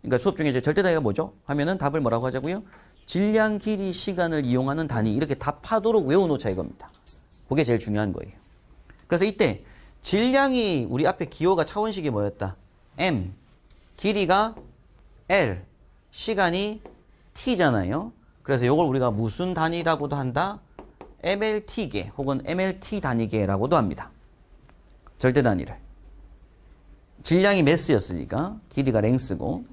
그러니까 수업 중에 이제 절대 단위가 뭐죠? 하면은 답을 뭐라고 하자고요? 질량, 길이, 시간을 이용하는 단위. 이렇게 답하도록 외워놓자 이겁니다. 그게 제일 중요한 거예요. 그래서 이때 질량이 우리 앞에 기호가 차원식이 뭐였다? M, 길이가 L, 시간이 T잖아요. 그래서 이걸 우리가 무슨 단위라고도 한다? MLT계 혹은 MLT 단위계라고도 합니다. 절대 단위를. 질량이 매스였으니까 길이가 랭스고.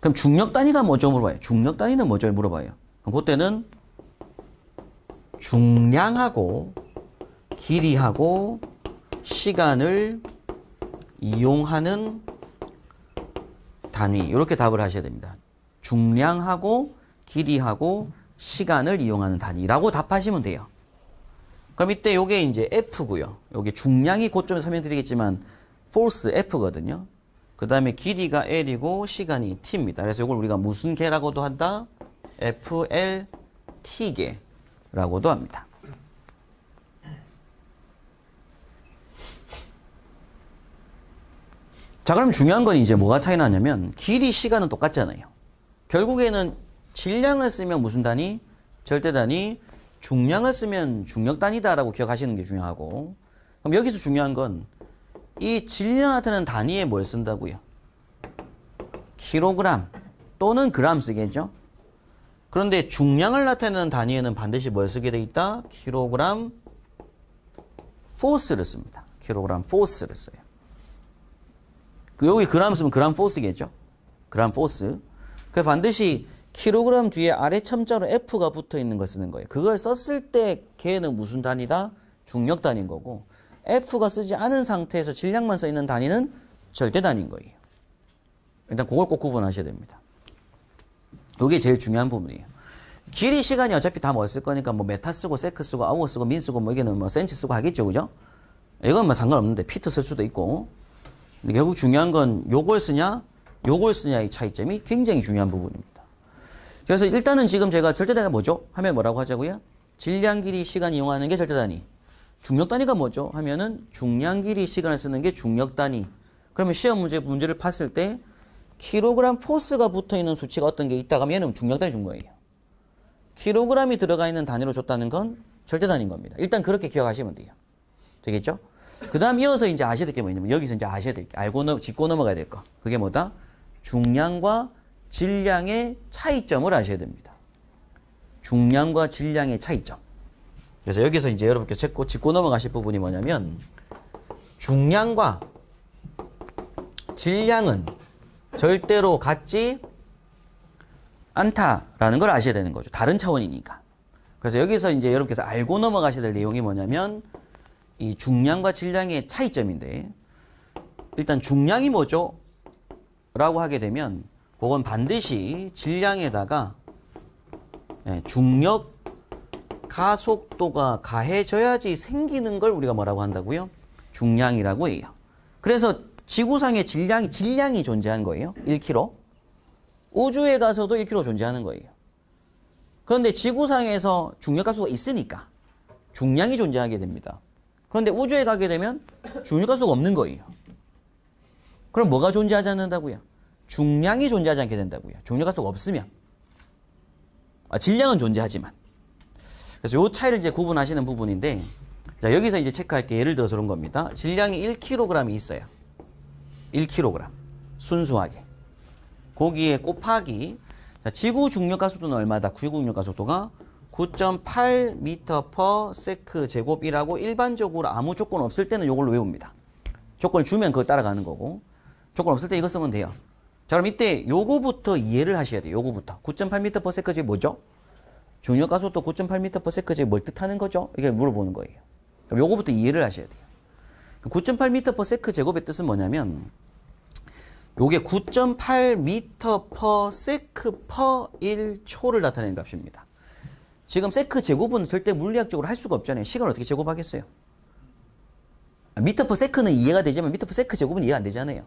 그럼 중력 단위가 뭐죠? 물어봐요. 중력 단위는 뭐죠? 물어봐요. 그럼 그때는 중량하고 길이하고 시간을 이용하는 단위. 이렇게 답을 하셔야 됩니다. 중량하고 길이하고 시간을 이용하는 단위라고 답하시면 돼요. 그럼 이때 요게 이제 F고요. 요게 중량이 곧 좀 설명드리겠지만 force F거든요. 그 다음에 길이가 L이고 시간이 T입니다. 그래서 이걸 우리가 무슨 계라고도 한다? FLT계라고도 합니다. 자, 그럼 중요한 건 이제 뭐가 차이 나냐면 길이, 시간은 똑같잖아요. 결국에는 질량을 쓰면 무슨 단위? 절대 단위. 중량을 쓰면 중력 단위다라고 기억하시는 게 중요하고. 그럼 여기서 중요한 건 이 질량 나타내는 단위에 뭘 쓴다고요? 킬로그램 또는 그램 쓰겠죠? 그런데 중량을 나타내는 단위에는 반드시 뭘 쓰게 돼 있다? 킬로그램 포스를 씁니다. 킬로그램 포스를 써요. 여기 그램 쓰면 그램 포스겠죠? 그램 포스. 그래서 반드시 킬로그램 뒤에 아래 첨자로 F가 붙어 있는 걸 쓰는 거예요. 그걸 썼을 때 걔는 무슨 단위다? 중력 단위인 거고, F가 쓰지 않은 상태에서 질량만 써 있는 단위는 절대 단위인 거예요. 일단 그걸 꼭 구분하셔야 됩니다. 이게 제일 중요한 부분이에요. 길이, 시간이 어차피 다 뭐 쓸 거니까 뭐 메타 쓰고 세크 쓰고 아워 쓰고 민 쓰고 뭐 이게는 뭐 센치 쓰고 하겠죠, 그죠? 이건 뭐 상관없는데 피트 쓸 수도 있고. 근데 결국 중요한 건 요걸 쓰냐, 요걸 쓰냐의 차이점이 굉장히 중요한 부분입니다. 그래서 일단은 지금 제가 절대 단위가 뭐죠? 하면 뭐라고 하자고요? 질량, 길이, 시간 이용하는 게 절대 단위. 중력 단위가 뭐죠? 하면은 중량, 길이, 시간을 쓰는 게 중력 단위. 그러면 시험 문제를 봤을 때 킬로그램 포스가 붙어 있는 수치가 어떤 게 있다 하면 얘는 중력 단위 준 거예요. 킬로그램이 들어가 있는 단위로 줬다는 건 절대 단위인 겁니다. 일단 그렇게 기억하시면 돼요. 되겠죠? 그 다음 이어서 이제 아셔야 될 게 뭐냐면 여기서 이제 아셔야 될 게, 짚고 넘어가야 될 거. 그게 뭐다? 중량과 질량의 차이점을 아셔야 됩니다. 중량과 질량의 차이점. 그래서 여기서 이제 여러분께 짚고 넘어가실 부분이 뭐냐면 중량과 질량은 절대로 같지 않다라는 걸 아셔야 되는 거죠. 다른 차원이니까. 그래서 여기서 이제 여러분께서 알고 넘어가셔야 될 내용이 뭐냐면 이 중량과 질량의 차이점인데, 일단 중량이 뭐죠? 라고 하게 되면 그건 반드시 질량에다가 중력 가속도가 가해져야지 생기는 걸 우리가 뭐라고 한다고요? 중량이라고 해요. 그래서 지구상에 질량이 존재한 거예요. 1kg. 우주에 가서도 1kg 존재하는 거예요. 그런데 지구상에서 중력 가속도가 있으니까 중량이 존재하게 됩니다. 그런데 우주에 가게 되면 중력 가속도가 없는 거예요. 그럼 뭐가 존재하지 않는다고요? 중량이 존재하지 않게 된다고요. 중력 가속도가 없으면. 질량은 존재하지만. 그래서 이 차이를 이제 구분하시는 부분인데, 자, 여기서 이제 체크할 게 예를 들어서 그런 겁니다. 질량이 1kg이 있어요. 1kg. 순수하게. 거기에 곱하기, 자, 지구 중력 가속도는 얼마다? 지구 중력 가속도가 9.8m/s 제곱이라고 일반적으로 아무 조건 없을 때는 이걸로 외웁니다. 조건을 주면 그걸 따라가는 거고, 조건 없을 때 이거 쓰면 돼요. 자, 그럼 이때 요거부터 이해를 하셔야 돼요. 요거부터. 9.8m/s 제곱이 뭐죠? 중력 가속도 9.8m/s 제곱이 뭘 뜻하는 거죠? 이게 물어보는 거예요. 그럼 요거부터 이해를 하셔야 돼요. 9.8m/s 제곱의 뜻은 뭐냐면 요게 9.8m/s/1초를 나타내는 값입니다. 지금 세크 제곱은 절대 물리학적으로 할 수가 없잖아요. 시간을 어떻게 제곱하겠어요? 미터/s는 이해가 되지만 미터/s 제곱은 이해가 안 되잖아요.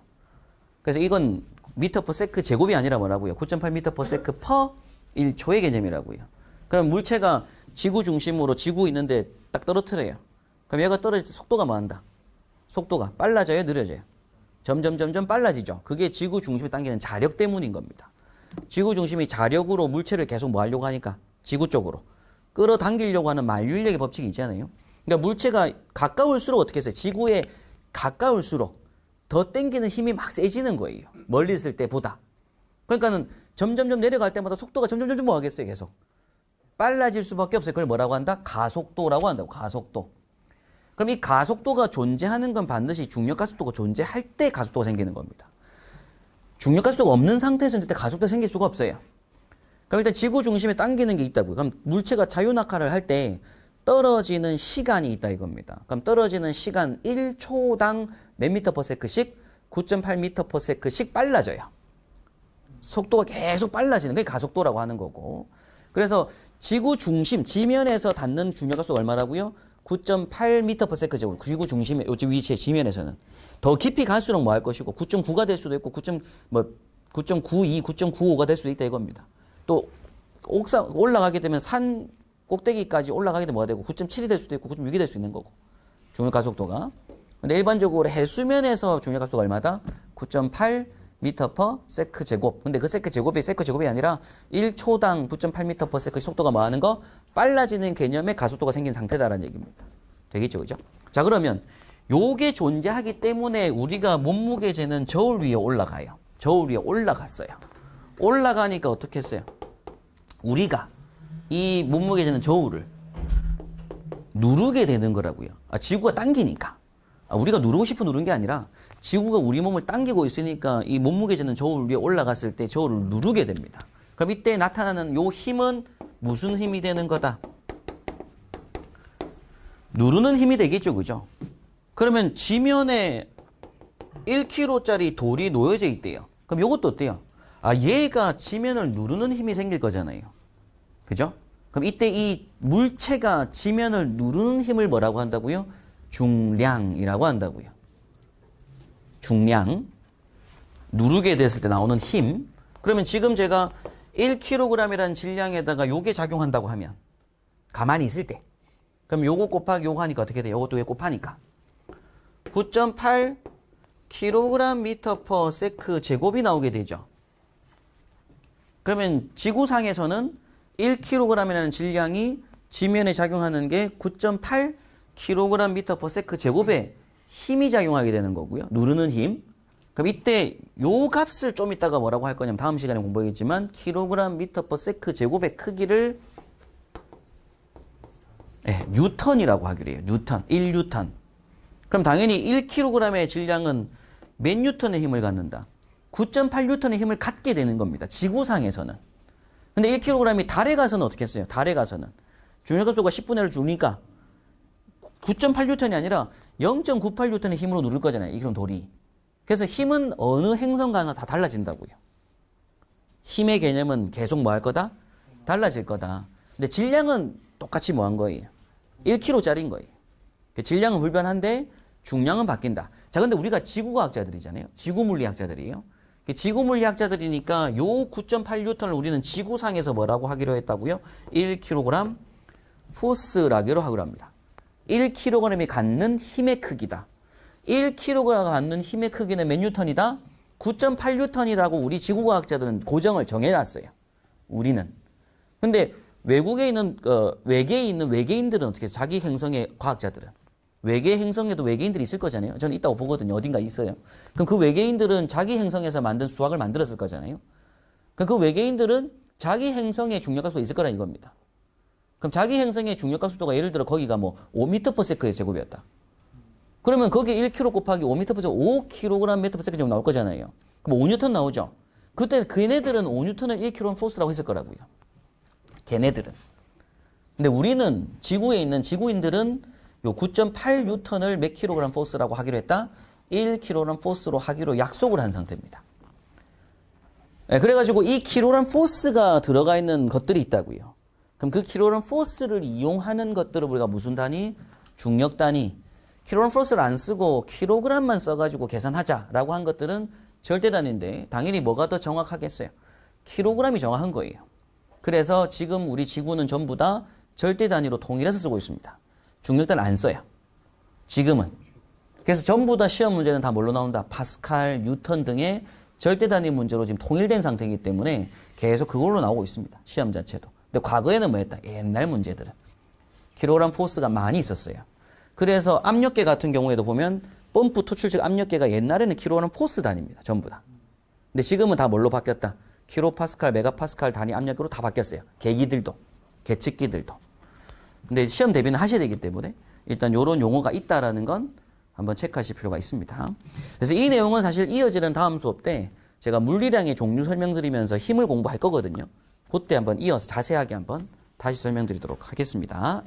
그래서 이건 미터/s 제곱이 아니라 뭐라고요? 9.8m/s/1초의 개념이라고요. 그럼 물체가 지구 중심으로 지구 있는데 딱 떨어뜨려요. 그럼 얘가 떨어질 때 속도가 뭐 한다? 속도가 빨라져요? 느려져요? 점점 빨라지죠. 그게 지구 중심에 당기는 자력 때문인 겁니다. 지구 중심이 자력으로 물체를 계속 뭐 하려고 하니까 지구 쪽으로 끌어당기려고 하는 만류인력의 법칙이 있잖아요. 그러니까 물체가 가까울수록 어떻게 했어요? 지구에 가까울수록 더 당기는 힘이 막 세지는 거예요. 멀리 있을 때보다. 그러니까는 점점 내려갈 때마다 속도가 점점 뭐 하겠어요? 계속 빨라질 수밖에 없어요. 그걸 뭐라고 한다? 가속도라고 한다고. 가속도. 그럼 이 가속도가 존재하는 건 반드시 중력 가속도가 존재할 때 가속도가 생기는 겁니다. 중력 가속도가 없는 상태에서는 절대 가속도가 생길 수가 없어요. 그럼 일단 지구 중심에 당기는 게 있다고요. 그럼 물체가 자유낙하를 할 때 떨어지는 시간이 있다 이겁니다. 그럼 떨어지는 시간 1초당 몇 m/s씩? 9.8m/s씩 빨라져요. 속도가 계속 빨라지는 게 가속도라고 하는 거고. 그래서 지구 중심, 지면에서 닿는 중력 가속도가 얼마라고요? 9.8m/s 제곱. 지구 중심의 요즘 위치의 지면에서는 더 깊이 갈수록 뭐 할 것이고 9.9가 될 수도 있고 9.92, 9.95가 될 수도 있다 이겁니다. 또 옥상 올라가게 되면 산 꼭대기까지 올라가게 되면 뭐가 되고 9.7이 될 수도 있고 9.6이 될 수 있는 거고. 중력 가속도가. 근데 일반적으로 해수면에서 중력 가속도가 얼마다? 9.8 미터 퍼 세크 제곱. 근데 그 세크 제곱이 아니라 1초당 9.8m per s 속도가 뭐 하는 거? 빨라지는 개념의 가속도가 생긴 상태다라는 얘기입니다. 되겠죠, 그죠? 자, 그러면 요게 존재하기 때문에 우리가 몸무게 재는 저울 위에 올라가요. 저울 위에 올라갔어요. 올라가니까 어떻게 했어요? 우리가 이 몸무게 재는 저울을 누르게 되는 거라고요. 지구가 당기니까. 우리가 누르고 싶어 누른 게 아니라 지구가 우리 몸을 당기고 있으니까 이 몸무게 재는 저울 위에 올라갔을 때 저울을 누르게 됩니다. 그럼 이때 나타나는 요 힘은 무슨 힘이 되는 거다? 누르는 힘이 되겠죠, 그죠? 그러면 지면에 1kg짜리 돌이 놓여져 있대요. 그럼 요것도 어때요? 얘가 지면을 누르는 힘이 생길 거잖아요. 그죠? 그럼 이때 이 물체가 지면을 누르는 힘을 뭐라고 한다고요? 중량이라고 한다고요. 중량. 누르게 됐을 때 나오는 힘. 그러면 지금 제가 1kg이라는 질량에다가 요게 작용한다고 하면 가만히 있을 때 그럼 요거 곱하기 요거 하니까 어떻게 돼요? 요것도 왜 곱하니까 9.8 kg/m per sec 제곱이 나오게 되죠. 그러면 지구상에서는 1kg이라는 질량이 지면에 작용하는 게 9.8 kg/m per sec 제곱에 힘이 작용하게 되는 거고요. 누르는 힘. 그럼 이때 요 값을 좀 이따가 뭐라고 할 거냐면 다음 시간에 공부하겠지만 kg/m per sec 제곱의 크기를 뉴턴이라고 하기로 해요. 뉴턴. 1뉴턴. 그럼 당연히 1kg의 질량은 몇 뉴턴의 힘을 갖는다? 9.8뉴턴의 힘을 갖게 되는 겁니다. 지구상에서는. 근데 1kg이 달에 가서는 어떻게 했어요? 달에 가서는. 중력각도가 10분의 1을 주니까 9.8뉴턴이 아니라 0.98뉴턴의 힘으로 누를 거잖아요. 이 그럼 돌이. 그래서 힘은 어느 행성 가나 다 달라진다고요. 힘의 개념은 계속 뭐 할 거다? 달라질 거다. 근데 질량은 똑같이 뭐 한 거예요? 1kg짜리인 거예요. 질량은 불변한데 중량은 바뀐다. 자, 근데 우리가 지구과학자들이잖아요. 지구물리학자들이에요. 지구물리학자들이니까 요 9.8뉴턴을 우리는 지구상에서 뭐라고 하기로 했다고요? 1kg 포스라기로 하기로 합니다. 1kg이 갖는 힘의 크기다. 1kg가 갖는 힘의 크기는 몇 뉴턴이다? 9.8뉴턴이라고 우리 지구과학자들은 고정을 정해놨어요. 우리는. 근데 외국에 있는 외계에 있는 외계인들은 어떻게 해요? 자기 행성의 과학자들은 외계 행성에도 외계인들이 있을 거잖아요. 저는 있다고 보거든요. 어딘가 있어요. 그럼 그 외계인들은 자기 행성에서 만든 수학을 만들었을 거잖아요. 그럼 그 외계인들은 자기 행성에 중력각수가 있을 거라 이겁니다. 그럼 자기 행성의 중력각수도가 예를 들어 거기가 뭐 5m per sec의 제곱이었다. 그러면 거기에 1kg 곱하기 5m per second 5kg m per second 정도 나올 거잖아요. 그럼 5뉴턴 나오죠. 그때 걔네들은 5뉴턴을 1kg 포스라고 했을 거라고요. 걔네들은. 근데 우리는 지구에 있는 지구인들은 요 9.8뉴턴을 몇 킬로그램 포스라고 하기로 했다? 1kg 포스로 하기로 약속을 한 상태입니다. 그래가지고 이 킬로그램 포스가 들어가 있는 것들이 있다고요. 그럼 그 킬로그램 포스를 이용하는 것들을 우리가 무슨 단위? 중력 단위. 킬로그램 포스를 안 쓰고 킬로그램만 써가지고 계산하자라고 한 것들은 절대 단위인데 당연히 뭐가 더 정확하겠어요? 킬로그램이 정확한 거예요. 그래서 지금 우리 지구는 전부 다 절대 단위로 통일해서 쓰고 있습니다. 중력단을 안 써요. 지금은. 그래서 전부 다 시험 문제는 다 뭘로 나온다? 파스칼, 뉴턴 등의 절대 단위 문제로 지금 통일된 상태이기 때문에 계속 그걸로 나오고 있습니다. 시험 자체도. 근데 과거에는 뭐 했다? 옛날 문제들은. 킬로그램 포스가 많이 있었어요. 그래서 압력계 같은 경우에도 보면 펌프 토출 즉 압력계가 옛날에는 킬로그램 포스 단위입니다. 전부 다. 근데 지금은 다 뭘로 바뀌었다? 킬로파스칼, 메가파스칼 단위 압력계로 다 바뀌었어요. 계기들도, 계측기들도. 근데 시험 대비는 하셔야 되기 때문에 일단 이런 용어가 있다라는 건 한번 체크하실 필요가 있습니다. 그래서 이 내용은 사실 이어지는 다음 수업 때 제가 물리량의 종류 설명드리면서 힘을 공부할 거거든요. 그때 한번 이어서 자세하게 한번 다시 설명드리도록 하겠습니다.